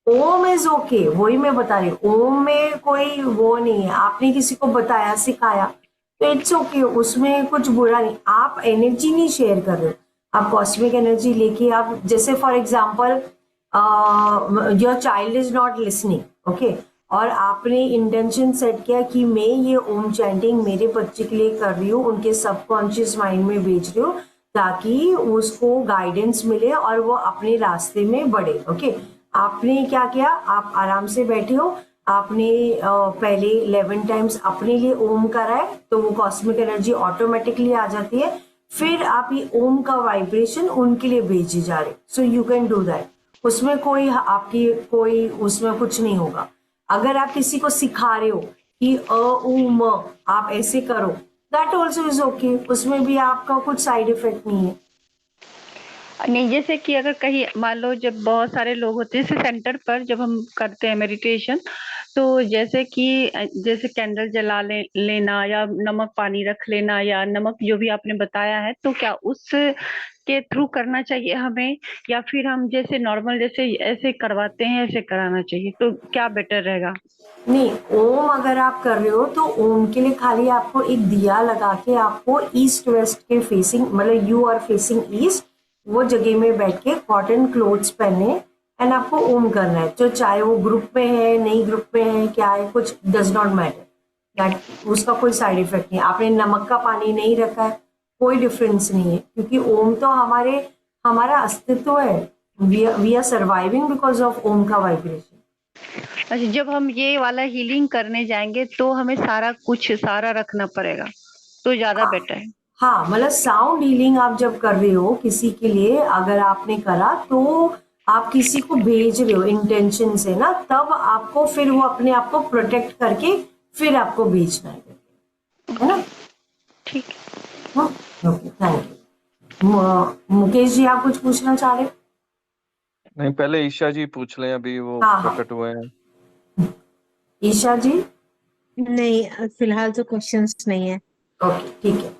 Om is okay, वही मैं बता रही हूँ. ओम में कोई वो नहीं है. आपने किसी को बताया, सिखाया, तो इट्स ओके, उसमें कुछ बुरा नहीं. आप एनर्जी नहीं शेयर कर रहे हो, आप कॉस्मिक एनर्जी लेके, आप जैसे for example your child is not listening, okay, और आपने इंटेंशन सेट किया कि मैं ये ओम चैंटिंग मेरे बच्चे के लिए कर रही हूँ, उनके सबकॉन्शियस माइंड में भेज रही हूँ ताकि उसको गाइडेंस मिले और वो अपने रास्ते में बढ़े. ओके, आपने क्या किया, आप आराम से बैठे हो, आपने पहले 11 टाइम्स अपने लिए ओम करा है, तो वो कॉस्मिक एनर्जी ऑटोमेटिकली आ जाती है. फिर आप ये ओम का वाइब्रेशन उनके लिए भेजे जा रहे. So you can do that. उसमें कोई आपकी कोई उसमें कुछ नहीं होगा. अगर आप किसी को सिखा रहे हो कि उ म आप ऐसे करो, दैट ऑल्सो इज ओके. उसमें भी आपका कुछ साइड इफेक्ट नहीं है. नहीं, जैसे कि अगर कहीं मान लो जब बहुत सारे लोग होते हैं, जैसे सेंटर पर जब हम करते हैं मेडिटेशन, तो जैसे कि जैसे कैंडल जला लेना या नमक पानी रख लेना या नमक जो भी आपने बताया है, तो क्या उस के थ्रू करना चाहिए हमें, या फिर हम जैसे नॉर्मल जैसे ऐसे करवाते हैं ऐसे कराना चाहिए, तो क्या बेटर रहेगा? नहीं, ओम अगर आप कर रहे हो तो ओम के लिए खाली आपको एक दिया लगा के आपको ईस्ट वेस्ट के फेसिंग, मतलब यू आर फेसिंग ईस्ट, वो जगह में बैठ के कॉटन क्लोथ्स पहने एंड आपको ओम करना है. तो चाहे वो ग्रुप में है, नहीं ग्रुप में है, क्या है, कुछ डज नॉट मैटर. दैट उसका कोई साइड इफेक्ट नहीं. आपने नमक का पानी नहीं रखा है, कोई डिफरेंस नहीं है, क्योंकि ओम तो हमारा अस्तित्व है. We are surviving because of Om का वाइब्रेशन. अच्छा, जब हम ये वाला हीलिंग करने जाएंगे तो हमें सारा कुछ सारा रखना पड़ेगा तो ज्यादा बेटर है? हाँ, मतलब साउंड हीलिंग आप जब कर रहे हो किसी के लिए, अगर आपने करा तो आप किसी को भेज रहे हो इंटेंशन से ना, तब आपको फिर वो अपने आप को प्रोटेक्ट करके फिर आपको भेजना है ना. ठीक है. Okay, thank you. Mukesh ji, आप कुछ पूछना चाह रहे हो? नहीं, पहले ईशा जी पूछ लें, अभी वो हाँ हाँ, प्रकट हुए हैं. ईशा जी. नहीं, फिलहाल तो क्वेश्चंस नहीं है. ओके, ठीक है.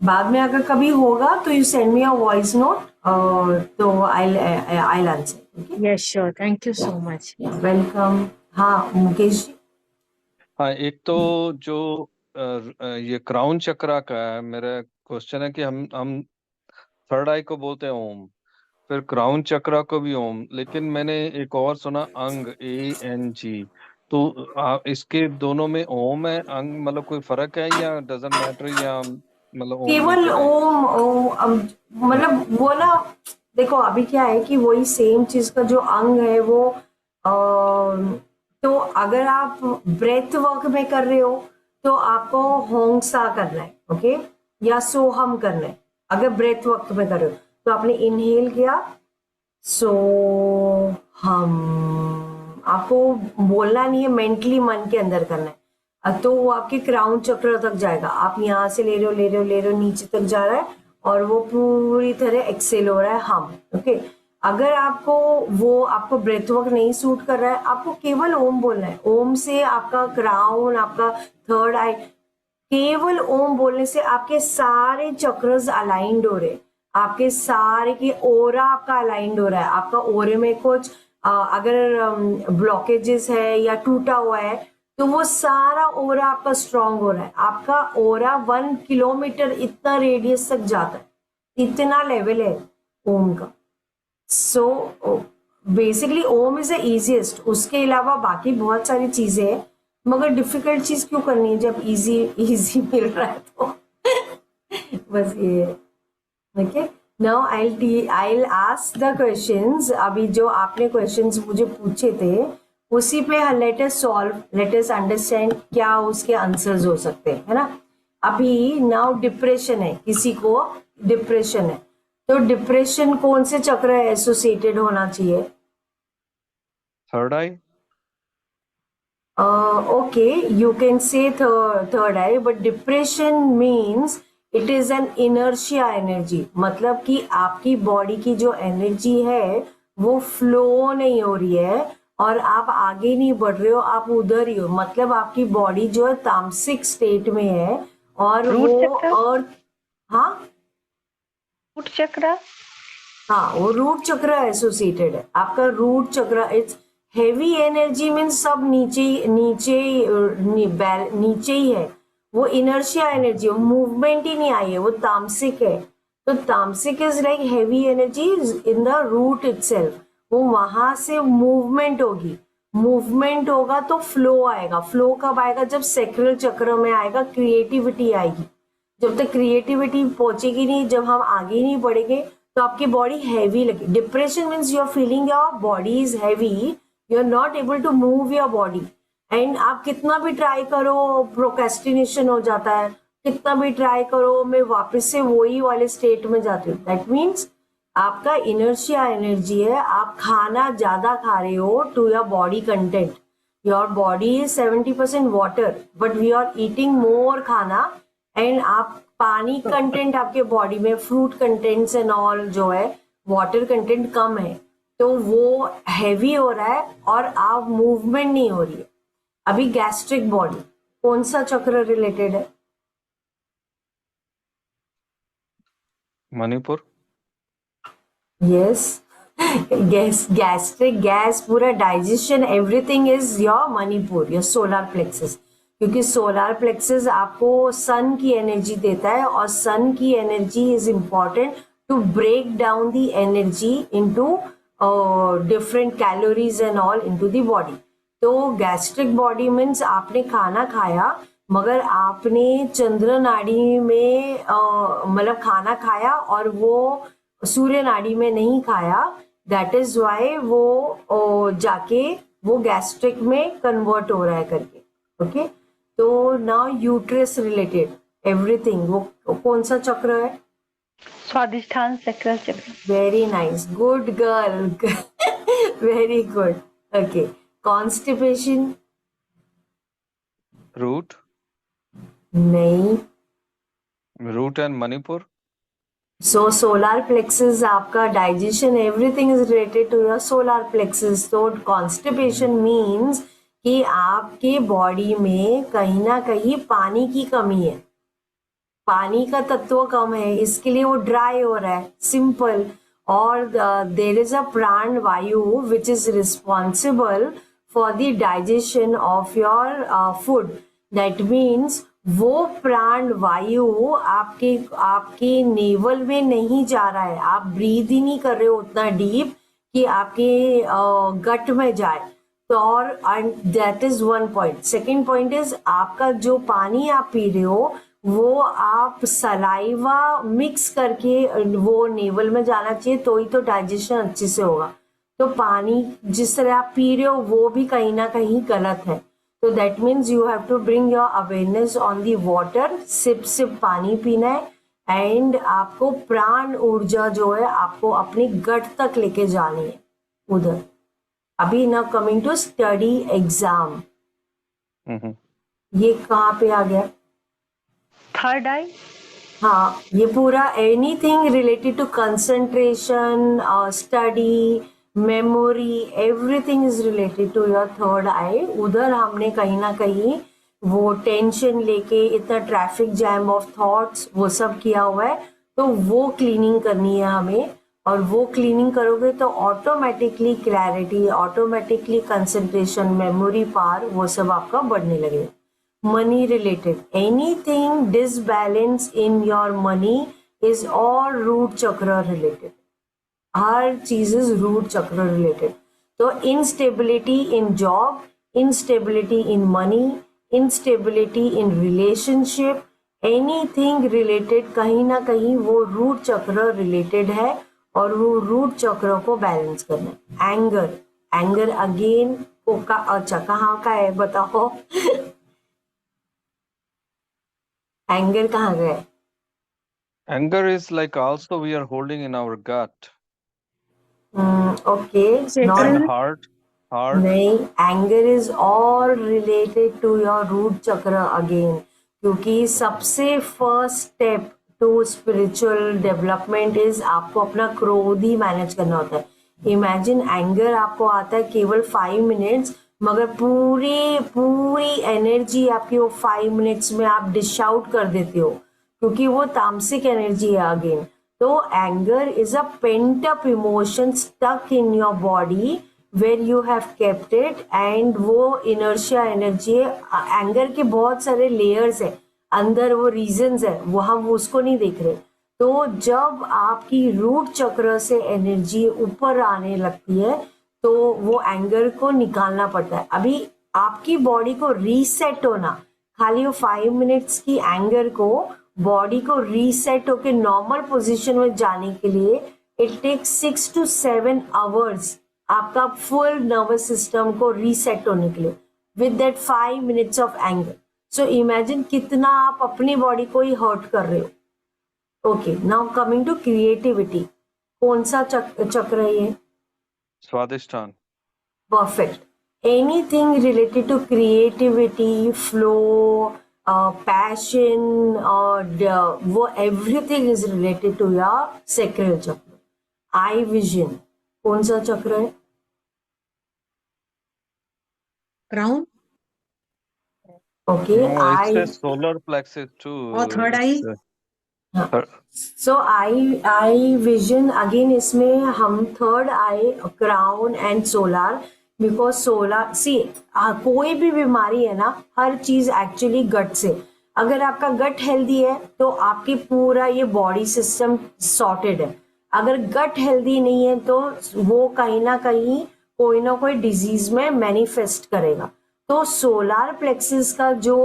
बाद में अगर कभी होगा तो you send me a voice note, तो I answer. Okay, yes sure, thank you so much. Welcome. हाँ मुकेश जी. हाँ, एक तो जो ये क्राउन चक्रा का है, मेरा क्वेश्चन है कि हम थर्ड आई को बोलते हैं ओम, फिर क्राउन चक्रा को भी ओम, लेकिन मैंने एक और सुना अंग, ANG. तो इसके दोनों में ओम है अंग, मतलब कोई फर्क है या डजंट मैटर, या मतलब ओम ही केवल करें? ओम मतलब वो ना, देखो अभी क्या है कि वही सेम चीज का जो अंग है वो तो अगर आप ब्रेथ वर्क में कर रहे हो तो आपको होंगसा करना है, ओके, या सोहम करना है। अगर ब्रेथ वक्त में कर रहे हो तो आपने इनहेल किया सो हम, आपको बोलना नहीं है, मेंटली मन के अंदर करना है। तो वो आपके क्राउन चक्र तक जाएगा। आप यहाँ से ले रहे हो नीचे तक जा रहा है और वो पूरी तरह एक्सेल हो रहा है हम, ओके। अगर आपको ब्रेथ वर्क नहीं सूट कर रहा है, आपको केवल ओम बोलना है। ओम से आपका क्राउन, आपका थर्ड आई, केवल ओम बोलने से आपके सारे चक्रस अलाइंड हो रहे, आपके सारे की ओरा आपका अलाइंड हो रहा है। आपका ओरे में कुछ अगर ब्लॉकेजेस है या टूटा हुआ है तो वो सारा ओरा आपका स्ट्रांग हो रहा है। आपका ओरा 1 किलोमीटर इतना रेडियस तक जाता है, इतना लेवल है ओम का। So basically Om is the easiest. उसके अलावा बाकी बहुत सारी चीजें हैं, मगर डिफिकल्ट चीज क्यों करनी है जब इजी मिल रहा है तो बस ये है, okay. Now I'll ask the questions। अभी जो आपने क्वेश्चंस मुझे पूछे थे उसी पे let us solve, let us understand क्या उसके आंसर्स हो सकते हैं, है ना। अभी नाउ डिप्रेशन है, किसी को डिप्रेशन है, तो डिप्रेशन कौन से चक्र एसोसिएटेड होना चाहिए? Third I. Okay, you can say third eye, but depression means it is an inertia energy। मतलब कि आपकी बॉडी की जो एनर्जी है वो फ्लो नहीं हो रही है और आप आगे नहीं बढ़ रहे हो, आप उधर ही हो। मतलब आपकी बॉडी जो है तामसिक स्टेट में है और रूट वो चक्र? अर्थ, हाँ रूट चक्र, हाँ, वो रूट चक्र एसोसिएटेड है। आपका रूट चक्र इट्स हेवी एनर्जी मीन्स सब नीचे ही है। वो इनर्शिया एनर्जी, वो मूवमेंट ही नहीं आई है, वो तामसिक है। तो tamasic is like heavy energy in the root itself. वो वहां से मूवमेंट होगी, मूवमेंट होगा तो फ्लो आएगा। फ्लो कब आएगा? जब सेक्रल चक्र में आएगा, क्रिएटिविटी आएगी। जब तक क्रिएटिविटी पहुंचेगी नहीं, जब हम आगे नहीं बढ़ेंगे तो आपकी बॉडी हैवी लगे। Depression means you are feeling your body is heavy, you are not able to move your body, and आप कितना भी ट्राई करो प्रोक्रेस्टिनेशन हो जाता है, कितना भी ट्राई करो मैं वापस से वही वाले स्टेट में जाती हूँ। दैट मीन्स आपका इनर्शिया एनर्जी है। आप खाना ज्यादा खा रहे हो to your body content. Your body is 70% water but we are eating more खाना, एंड आप पानी कंटेंट आपके बॉडी में, फ्रूट कंटेंट्स एंड ऑल जो है, वाटर कंटेंट कम है, तो वो हैवी हो रहा है और आप मूवमेंट नहीं हो रही है। अभी गैस्ट्रिक बॉडी कौन सा चक्र रिलेटेड है? मणिपुर। यस, गैस्ट्रिक, गैस, पूरा digestion, everything is your Manipur, your solar plexus. क्योंकि सोलर प्लेक्सस आपको सन की एनर्जी देता है और सन की energy is important to break down the energy into different calories and all into the body. तो gastric body means आपने खाना खाया मगर आपने चंद्र नाड़ी में मतलब खाना खाया और वो सूर्य नाड़ी में नहीं खाया। दैट इज वाई वो जाके वो गैस्ट्रिक में कन्वर्ट हो रहा है करके, ओके। तो नाउ यूट्रस रिलेटेड एवरीथिंग, वो कौन सा चक्र है? Swadhisthana chakra. Very nice, good girl, very good, okay. Constipation? Root. नहीं। Root and Manipur. So solar plexus आपका digestion, everything is related to your solar plexus. तो कॉन्स्टिपेशन मीन्स कि आपके बॉडी में कहीं ना कहीं पानी की कमी है, पानी का तत्व कम है, इसके लिए वो ड्राई हो रहा है, सिंपल। और देयर इज अ प्राण वायु which is responsible for the digestion of your food. That means वो प्राण वायु आपके नेवल में नहीं जा रहा है, आप ब्रीद ही नहीं कर रहे हो उतना डीप कि आपके गट में जाए। तो और that is one point. Second point is आपका जो पानी आप पी रहे हो वो आप सलाइवा मिक्स करके वो नेवल में जाना चाहिए, तो ही तो डाइजेशन अच्छे से होगा। तो पानी जिस तरह आप पी रहे हो वो भी कहीं ना कहीं गलत है। तो that means you have to bring your awareness on the water, sip sip पानी पीना है, एंड आपको प्राण ऊर्जा जो है आपको अपनी गट तक लेके जानी है उधर। अभी ना कमिंग टू स्टडी एग्जाम, ये कहाँ पे आ गया? Third eye. हाँ, ये पूरा anything related to concentration, study, memory, everything is related to your third eye. उधर हमने कहीं ना कहीं वो टेंशन लेके इतना ट्रैफिक जैम ऑफ थॉट्स वो सब किया हुआ है, तो वो क्लीनिंग करनी है हमें। और वो क्लीनिंग करोगे तो automatically clarity, automatically concentration, memory power वो सब आपका बढ़ने लगेगा। money related, anything disbalance in your money is all root chakra related, हर चीज is root chakra related। तो instability in job, instability in money, instability in relationship, anything related कहीं ना कहीं वो root chakra related है, और वो root chakra को बैलेंस करना है। एंगर, एंगर अगेन अच्छा कहाँ का है बताओ? एंगर कहाँ गए? Anger is like also we are holding in our gut okay, and heart. नहीं, anger is all related to your root chakra again, क्योंकि सबसे first step to spiritual development is आपको अपना क्रोध ही मैनेज करना होता है। इमेजिन एंगर आपको आता है केवल 5 मिनट्स, मगर पूरी एनर्जी आपकी वो 5 मिनट्स में आप डिश आउट कर देते हो, क्योंकि वो तामसिक एनर्जी है अगेन। तो anger is a pent up emotion stuck in your body where you have kept it, and वो इनर्शिया एनर्जी है। एंगर के बहुत सारे लेयर्स है अंदर, वो रीजंस है, वो हम उसको नहीं देख रहे। तो जब आपकी रूट चक्र से एनर्जी ऊपर आने लगती है तो वो एंगर को निकालना पड़ता है। अभी आपकी बॉडी को रीसेट होना, खाली वो 5 मिनट्स की एंगर को बॉडी को रीसेट होके नॉर्मल पोजीशन में जाने के लिए इट टेक्स 6 to 7 आवर्स आपका फुल नर्वस सिस्टम को रीसेट होने के लिए with that 5 minutes of anger. So imagine कितना आप अपनी बॉडी को ही हर्ट कर रहे हो। Okay, now coming to creativity, कौन सा चक्र है ये? स्वादिष्ठान। Perfect. Anything related to creativity, flow, passion, वो everything is related to your sacral chakra. Eye vision, कौन सा चक्र है? crown Okay, No, it eye. says solar plexus too. और third eye? So eye vision again, इसमें हम third eye, crown and solar, because solar सी कोई भी बीमारी है ना, हर चीज एक्चुअली गट से। अगर आपका गट हेल्दी है तो आपकी पूरा ये बॉडी सिस्टम सॉर्टेड है। अगर गट हेल्दी नहीं है तो वो कहीं ना कोई डिजीज में मैनिफेस्ट करेगा। तो सोलार प्लेक्सिस का जो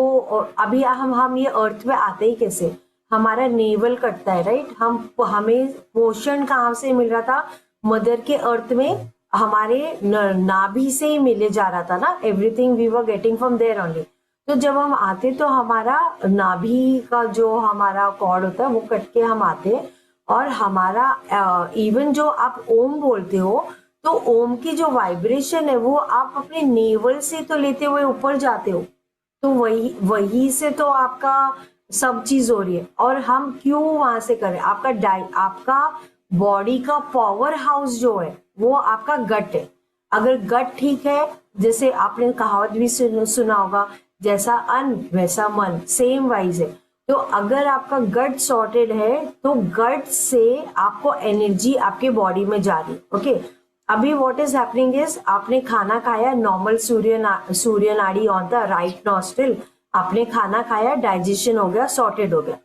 अभी हम ये अर्थ पे आते ही कैसे, हमारा नेवल कटता है राइट, हमें पोषण कहाँ से मिल रहा था? मदर के अर्थ में हमारे नाभि से ही मिले जा रहा था ना, everything we were getting from there only. तो जब हम आते तो हमारा नाभि का जो हमारा कॉर्ड होता है वो कट के हम आते, और हमारा इवन जो आप ओम बोलते हो तो ओम की जो वाइब्रेशन है वो आप अपने नेवल से तो लेते हुए ऊपर जाते हो, तो वही से तो आपका सब चीज हो रही है। और हम क्यों वहां से करें? आपका बॉडी का पावर हाउस जो है वो आपका गट है। अगर गट ठीक है, जैसे आपने कहावत भी सुना होगा, जैसा अन्न वैसा मन, सेम वाइज है। तो अगर आपका गट सॉर्टेड है तो गट से आपको एनर्जी आपके बॉडी में जा रही है। ओके, अभी व्हाट इज हैपनिंग इज, आपने खाना खाया, नॉर्मल सूर्य नाड़ी ऑन द राइट नॉस्ट्रिल, आपने खाना खाया, डाइजेशन हो गया, सॉर्टेड हो गया।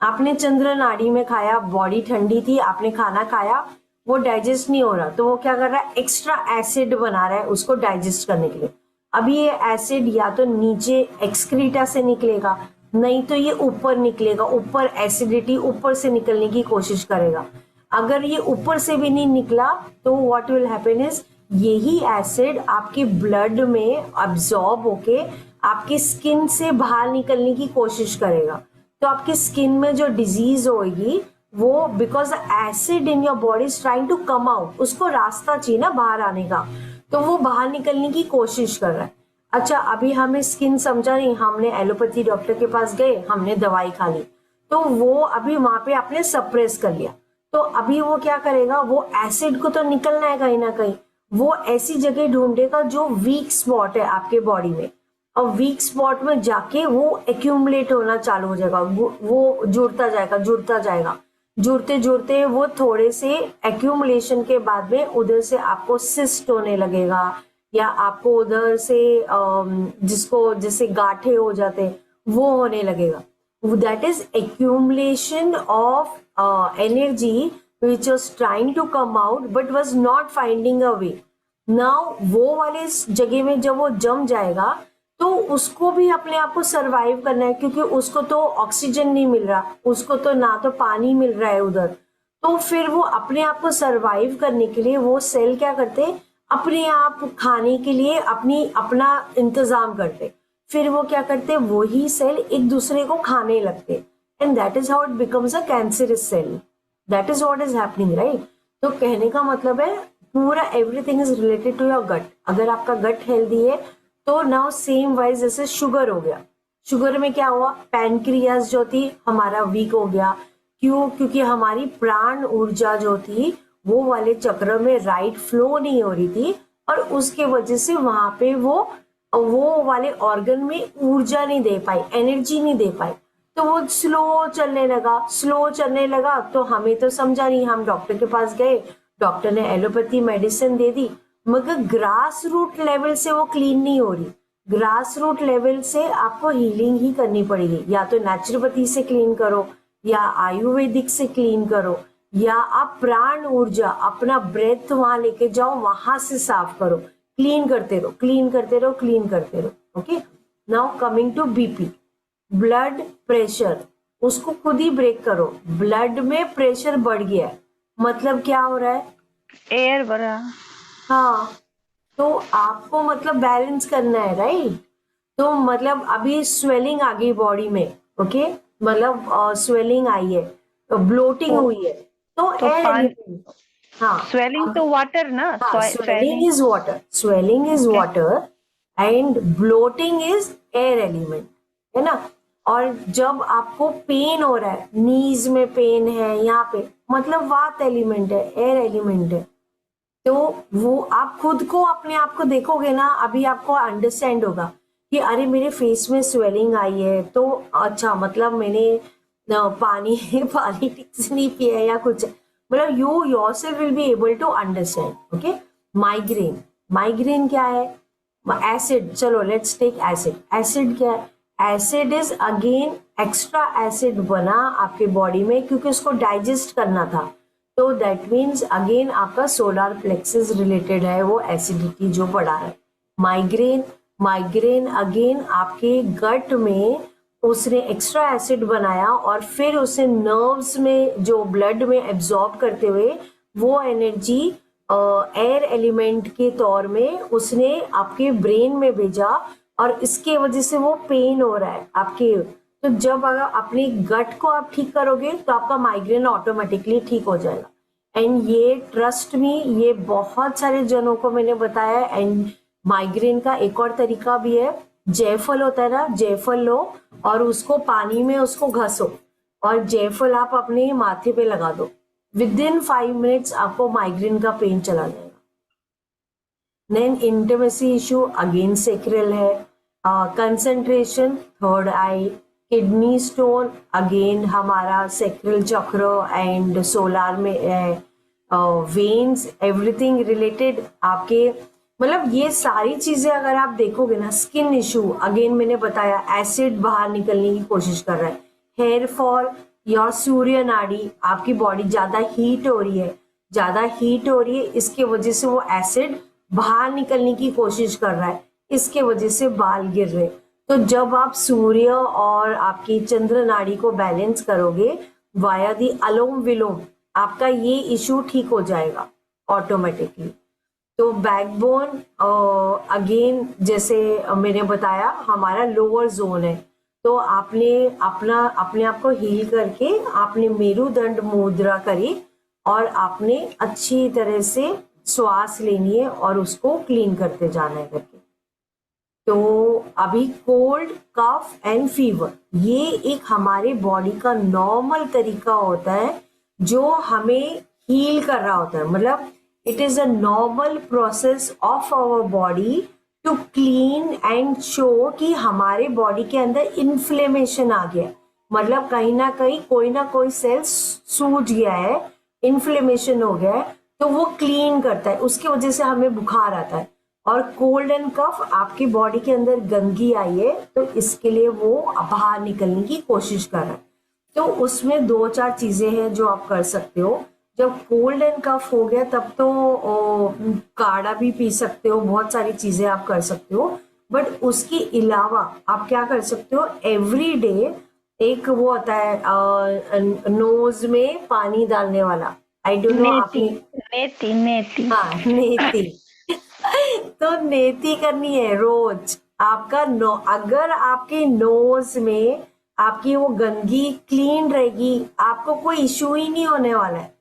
आपने चंद्र नाड़ी में खाया, बॉडी ठंडी थी, आपने खाना खाया, वो डाइजेस्ट नहीं हो रहा, तो वो क्या कर रहा है? एक्स्ट्रा एसिड बना रहा है उसको डाइजेस्ट करने के लिए। अभी ये एसिड या तो नीचे एक्सक्रीटा से निकलेगा, नहीं तो ये ऊपर निकलेगा, ऊपर एसिडिटी ऊपर से निकलने की कोशिश करेगा। अगर ये ऊपर से भी नहीं निकला तो व्हाट विल हैपन इज, यही एसिड आपके ब्लड में अब्सॉर्ब होके आपकी स्किन से बाहर निकलने की कोशिश करेगा। तो आपकी स्किन में जो डिजीज होगी वो because acid in your body is trying to come out, उसको रास्ता चाहिए ना बाहर आने का, तो वो बाहर निकलने की कोशिश कर रहा है। अच्छा, अभी हमें स्किन समझा नहीं, हमने एलोपैथी डॉक्टर के पास गए, हमने दवाई खा ली, तो वो अभी वहां पे आपने सप्रेस कर लिया, तो अभी वो क्या करेगा, वो एसिड को तो निकलना है कहीं ना कहीं, वो ऐसी जगह ढूंढेगा जो वीक स्पॉट है आपके बॉडी में, और वीक स्पॉट में जाके वो एक्यूमुलेट होना चालू हो जाएगा, वो जुड़ता जाएगा जुड़ता जाएगा, जुड़ते जुड़ते वो थोड़े से एक्यूमुलेशन के बाद में उधर से आपको सिस्ट होने लगेगा, या आपको उधर से जिसको जैसे गांठे हो जाते वो होने लगेगा। That is accumulation of energy which was trying to come out but was not finding a way. Now वो वाले जगह में जब वो जम जाएगा तो उसको भी अपने आप को सरवाइव करना है, क्योंकि उसको तो ऑक्सीजन नहीं मिल रहा, उसको तो ना तो पानी मिल रहा है उधर, तो फिर वो अपने आप को सरवाइव करने के लिए वो सेल क्या करते, अपने आप खाने के लिए अपना इंतजाम करते, फिर वो क्या करते, वही सेल एक दूसरे को खाने लगते, and that is how it becomes a cancerous cell. That is what is happening, right. तो कहने का मतलब है पूरा everything is related to your gut. अगर आपका गट हेल्दी है तो नाउ सेम वाइज जैसे शुगर हो गया, शुगर में क्या हुआ, पैनक्रियाज जो थी हमारा वीक हो गया, क्यों, क्योंकि हमारी प्राण ऊर्जा जो थी वो वाले चक्र में राइट फ्लो नहीं हो रही थी, और उसके वजह से वहां पे वो वाले ऑर्गन में ऊर्जा नहीं दे पाई, एनर्जी नहीं दे पाई, तो वो स्लो चलने लगा। तो हमें तो समझा नहीं, हम डॉक्टर के पास गए, डॉक्टर ने एलोपैथी मेडिसिन दे दी, मगर ग्रास रूट लेवल से वो क्लीन नहीं हो रही। ग्रास रूट लेवल से आपको हीलिंग ही करनी पड़ेगी, या तो नेचुरोपैथी से क्लीन करो, या आयुर्वेदिक से क्लीन करो, या आप प्राण ऊर्जा अपना ब्रेथ वहां लेके जाओ, वहां से साफ करो, क्लीन करते रहो क्लीन करते रहो क्लीन करते रहो। Okay, now coming to BP, blood pressure, उसको खुद ही ब्रेक करो। ब्लड में प्रेशर बढ़ गया है, मतलब क्या हो रहा है, एयर बढ़ा। हाँ, तो आपको मतलब बैलेंस करना है, राइट। तो मतलब अभी स्वेलिंग आ गई बॉडी में, ओके, मतलब स्वेलिंग आई है, तो ब्लोटिंग हुई है, तो एयर एलिमेंट, हाँ, स्वेलिंग तो वाटर ना, swelling is water, swelling is water and bloating is air element, है ना। और जब आपको पेन हो रहा है, नीज में पेन है यहाँ पे, मतलब वात एलिमेंट है, एयर एलिमेंट है, तो वो आप खुद को अपने आप को देखोगे ना, अभी आपको अंडरस्टैंड होगा कि अरे मेरे फेस में स्वेलिंग आई है, तो अच्छा मतलब मैंने पानी पानी ठीक से नहीं पिया या कुछ, मतलब you yourself will be able to understand. Okay, migraine, migraine क्या है, एसिड, चलो लेट्स टेक एसिड। एसिड क्या है, acid is again extra acid बना आपके बॉडी में, क्योंकि उसको डाइजेस्ट करना था, तो दैट मीन्स अगेन आपका सोलर प्लेक्सस रिलेटेड है, वो एसिडिटी जो बढ़ा है। माइग्रेन, माइग्रेन अगेन आपके गट में उसने एक्स्ट्रा एसिड बनाया, और फिर उसे नर्व्स में जो ब्लड में एब्जॉर्ब करते हुए वो एनर्जी एयर एलिमेंट के तौर में उसने आपके ब्रेन में भेजा, और इसके वजह से वो पेन हो रहा है आपके। तो जब अगर अपने गट को आप ठीक करोगे तो आपका माइग्रेन ऑटोमेटिकली ठीक हो जाएगा। एंड ये ट्रस्ट मी, ये बहुत सारे जनों को मैंने बताया। एंड माइग्रेन का एक और तरीका भी है, जायफल होता है ना, जायफल लो और उसको पानी में उसको घसो, और जायफल आप अपने माथे पे लगा दो, विद इन 5 मिनट्स आपको माइग्रेन का पेन चला जाएगा। देन इंटिमेसी इशू अगेन सेक्रेल है, कंसंट्रेशन थर्ड आई, किडनी स्टोन अगेन हमारा सेक्रेल चक्र एंड सोलार में है, वेन्स एवरीथिंग रिलेटेड आपके, मतलब ये सारी चीजें अगर आप देखोगे ना। स्किन इशू अगेन मैंने बताया, एसिड बाहर निकलने की कोशिश कर रहा है। हेयर फॉल, योर सूर्य नाड़ी, आपकी बॉडी ज्यादा हीट हो रही है, ज्यादा हीट हो रही है, इसके वजह से वो एसिड बाहर निकलने की कोशिश कर रहा है, इसके वजह से बाल गिर रहे। तो जब आप सूर्य और आपकी चंद्र नाड़ी को बैलेंस करोगे वाया दी अलोम विलोम, आपका ये इशू ठीक हो जाएगा ऑटोमेटिकली। तो बैकबोन अगेन जैसे मैंने बताया हमारा लोअर जोन है, तो आपने अपने आप को हील करके आपने मेरुदंड मुद्रा करी और आपने अच्छी तरह से श्वास लेनी है और उसको क्लीन करते जाना है करके। तो अभी कोल्ड, कफ एंड फीवर ये एक हमारे बॉडी का नॉर्मल तरीका होता है जो हमें हील कर रहा होता है, मतलब it is a normal process of our body to clean and show कि हमारे बॉडी के अंदर इन्फ्लेमेशन आ गया, मतलब कहीं ना कोई सेल सूज गया है, इन्फ्लेमेशन हो गया है, तो वो क्लीन करता है, उसकी वजह से हमें बुखार आता है। और कोल्ड एंड कफ आपकी बॉडी के अंदर गंदगी आई है तो इसके लिए वो बाहर निकलने की कोशिश कर रहा है। तो उसमें 2-4 चीजें हैं जो आप कर सकते हो। जब कोल्ड एंड कफ हो गया तब तो काढ़ा भी पी सकते हो, बहुत सारी चीजें आप कर सकते हो, बट उसके अलावा आप क्या कर सकते हो, एवरी डे एक वो होता है नोज में पानी डालने वाला, आई डोंट नो आपने, नेती हाँ नेती तो नेती करनी है रोज। आपका अगर आपके नोज में आपकी वो गंदगी क्लीन रहेगी आपको कोई इश्यू ही नहीं होने वाला है।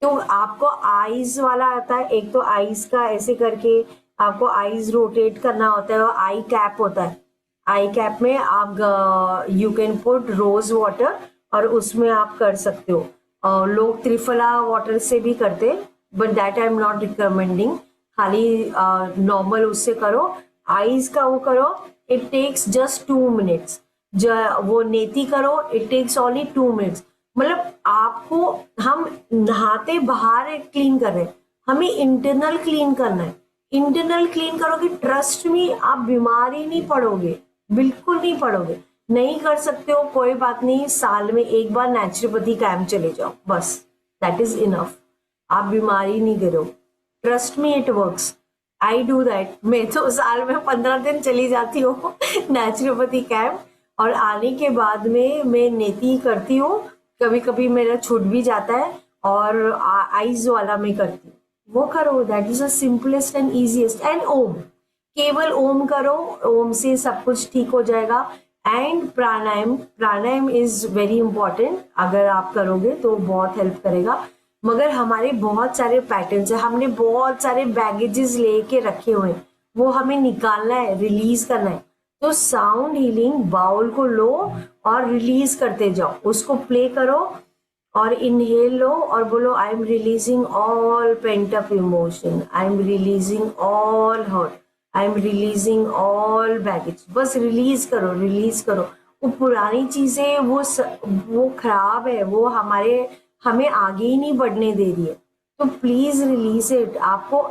तो आपको आईज वाला आता है, एक तो आईज का ऐसे करके आपको आईज रोटेट करना होता है और आई कैप होता है। आई कैप में आप you can put rose water और उसमें आप कर सकते हो। लोग त्रिफला वाटर से भी करते, but that I am not recommending, खाली नॉर्मल उससे करो। आईज का वो करो, इट टेक्स जस्ट 2 मिनट्स। वो नेती करो, इट टेक्स ओनली 2 मिनट्स। मतलब आपको, हम नहाते बाहर क्लीन कर रहे हैं, हमें इंटरनल क्लीन करना है। इंटरनल क्लीन करोगे, ट्रस्ट में आप बीमार ही नहीं पड़ोगे, बिल्कुल नहीं पड़ोगे। नहीं कर सकते हो कोई बात नहीं, साल में एक बार नेचुरोपैथी कैंप चले जाओ, बस दैट इज इनफ। आप बीमारी नहीं गिरोगे, trust me it works, I do that. मैं तो साल में 15 दिन चली जाती हूँ नेचुरोपैथी कैंप, और आने के बाद में मैं नेती करती हूँ, कभी कभी मेरा छूट भी जाता है, और आईज वाला मैं करती हूँ, वो करो, that is the simplest and easiest. And Om, केवल ओम करो, ओम से सब कुछ ठीक हो जाएगा। And pranayama, pranayama is very important, अगर आप करोगे तो बहुत हेल्प करेगा। मगर हमारे बहुत सारे पैटर्न्स है, हमने बहुत सारे बैगेजेस लेके रखे हुए हैं, वो हमें निकालना है, रिलीज करना है। तो साउंड हीलिंग बाउल को लो और रिलीज करते जाओ, उसको प्ले करो और इनहेल लो और बोलो I am releasing all pent up emotion, I am releasing all hurt, I am releasing all baggage. बस रिलीज करो, रिलीज करो। वो पुरानी चीजें वो खराब है, वो हमें आगे ही नहीं बढ़ने दे रही है, तो प्लीज रिलीज इट। आपको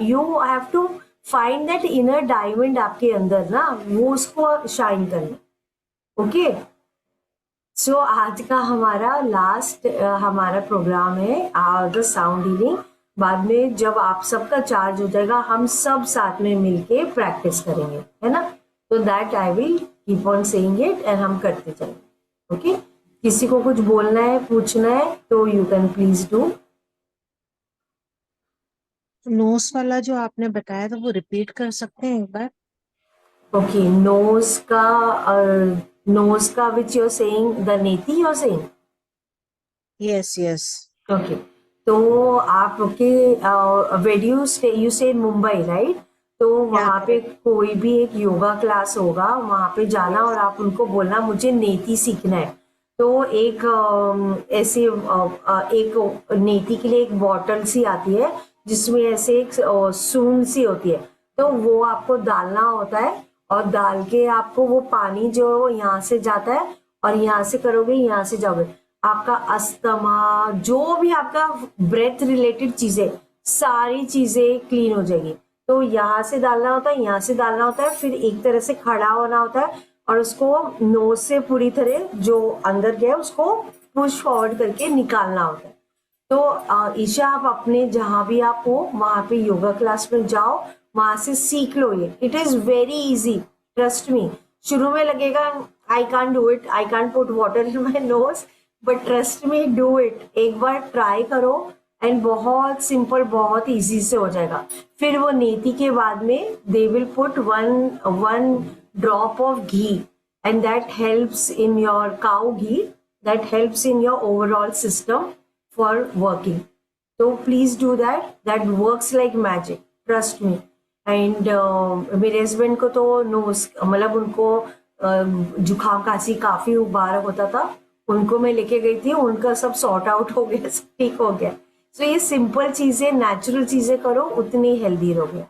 you have to find that inner diamond आपके अंदर ना, वो उसको शाइन करना। ओके, सो आज का हमारा लास्ट हमारा प्रोग्राम है द साउंड हीलिंग। बाद में जब आप सबका चार्ज हो जाएगा हम सब साथ में मिलके प्रैक्टिस करेंगे, है ना। तो that I will keep on saying it and हम करते चलेंगे। ओके, किसी को कुछ बोलना है, पूछना है तो you can please do. Nose वाला जो आपने बताया था वो रिपीट कर सकते हैं एक बार? ओके, नोज का which you're saying, the neti you're saying. Yes yes. Okay, तो आपके यू से मुंबई राइट, तो वहाँ पे कोई भी एक योगा क्लास होगा, वहाँ पे जाना और आप उनको बोलना मुझे नेती सीखना है। तो एक ऐसे एक नेती के लिए एक बॉटल सी आती है जिसमें ऐसे एक सूंड सी होती है, तो वो आपको डालना होता है और डाल के आपको वो पानी जो है वो यहाँ से जाता है और यहाँ से करोगे, यहाँ से जाओगे, आपका अस्थमा, जो भी आपका ब्रेथ रिलेटेड चीजें, सारी चीजें क्लीन हो जाएगी। तो यहाँ से डालना होता है, यहाँ से डालना होता है, फिर एक तरह से खड़ा होना होता है और उसको नोज से पूरी तरह जो अंदर गया उसको पुश फॉरवर्ड करके निकालना होता है। तो ईशा, आप अपने जहां भी आप हो वहां पे योगा क्लास में जाओ, वहां से सीख लो ये। It is very easy, trust me. शुरू में लगेगा I can't do it, I can't put water in my nose, but trust me, do it. एक बार ट्राई करो, एंड बहुत सिंपल, बहुत इजी से हो जाएगा. फिर वो नेति के बाद में they will put one drop of ghee and that helps in your cow ghee, that helps in your overall system for working. तो please do that, that works like magic, trust me. And मेरे husband को तो knows, मतलब उनको जुकाम खांसी काफी बार होता था, उनको मैं लेके गई थी, उनका सब सॉर्ट आउट हो गया, सब ठीक हो गया. सो ये सिंपल चीजें, नेचुरल चीजें करो, उतनी हेल्दी रहोगे,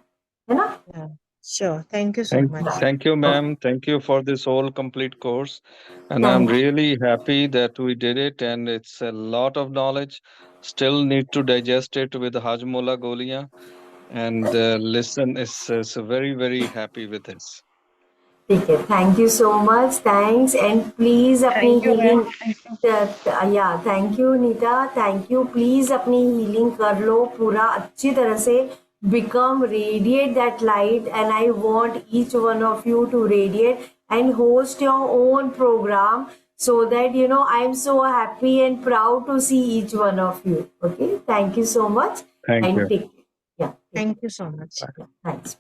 है ना? Yeah, sure. Thank you so much. Thank you, ma'am. Thank you for this whole complete course. And I'm Thank you. really happy that we did it. And it's a lot of knowledge. Still need to digest it with Hajmola Golia. And listen, is very, very happy with this. ठीक है, thank you so much, thanks. And please अपनी Thank you, healing, ma'am. Thank you. या thank you Neeta, thank you. Please अपनी healing कर लो पूरा अच्छी तरह से. become radiate that light, and I want each one of you to radiate and host your own program, so that I'm so happy and proud to see each one of you. Okay, thank you so much. Thank And you. take care. Yeah, Thank you so much. thanks.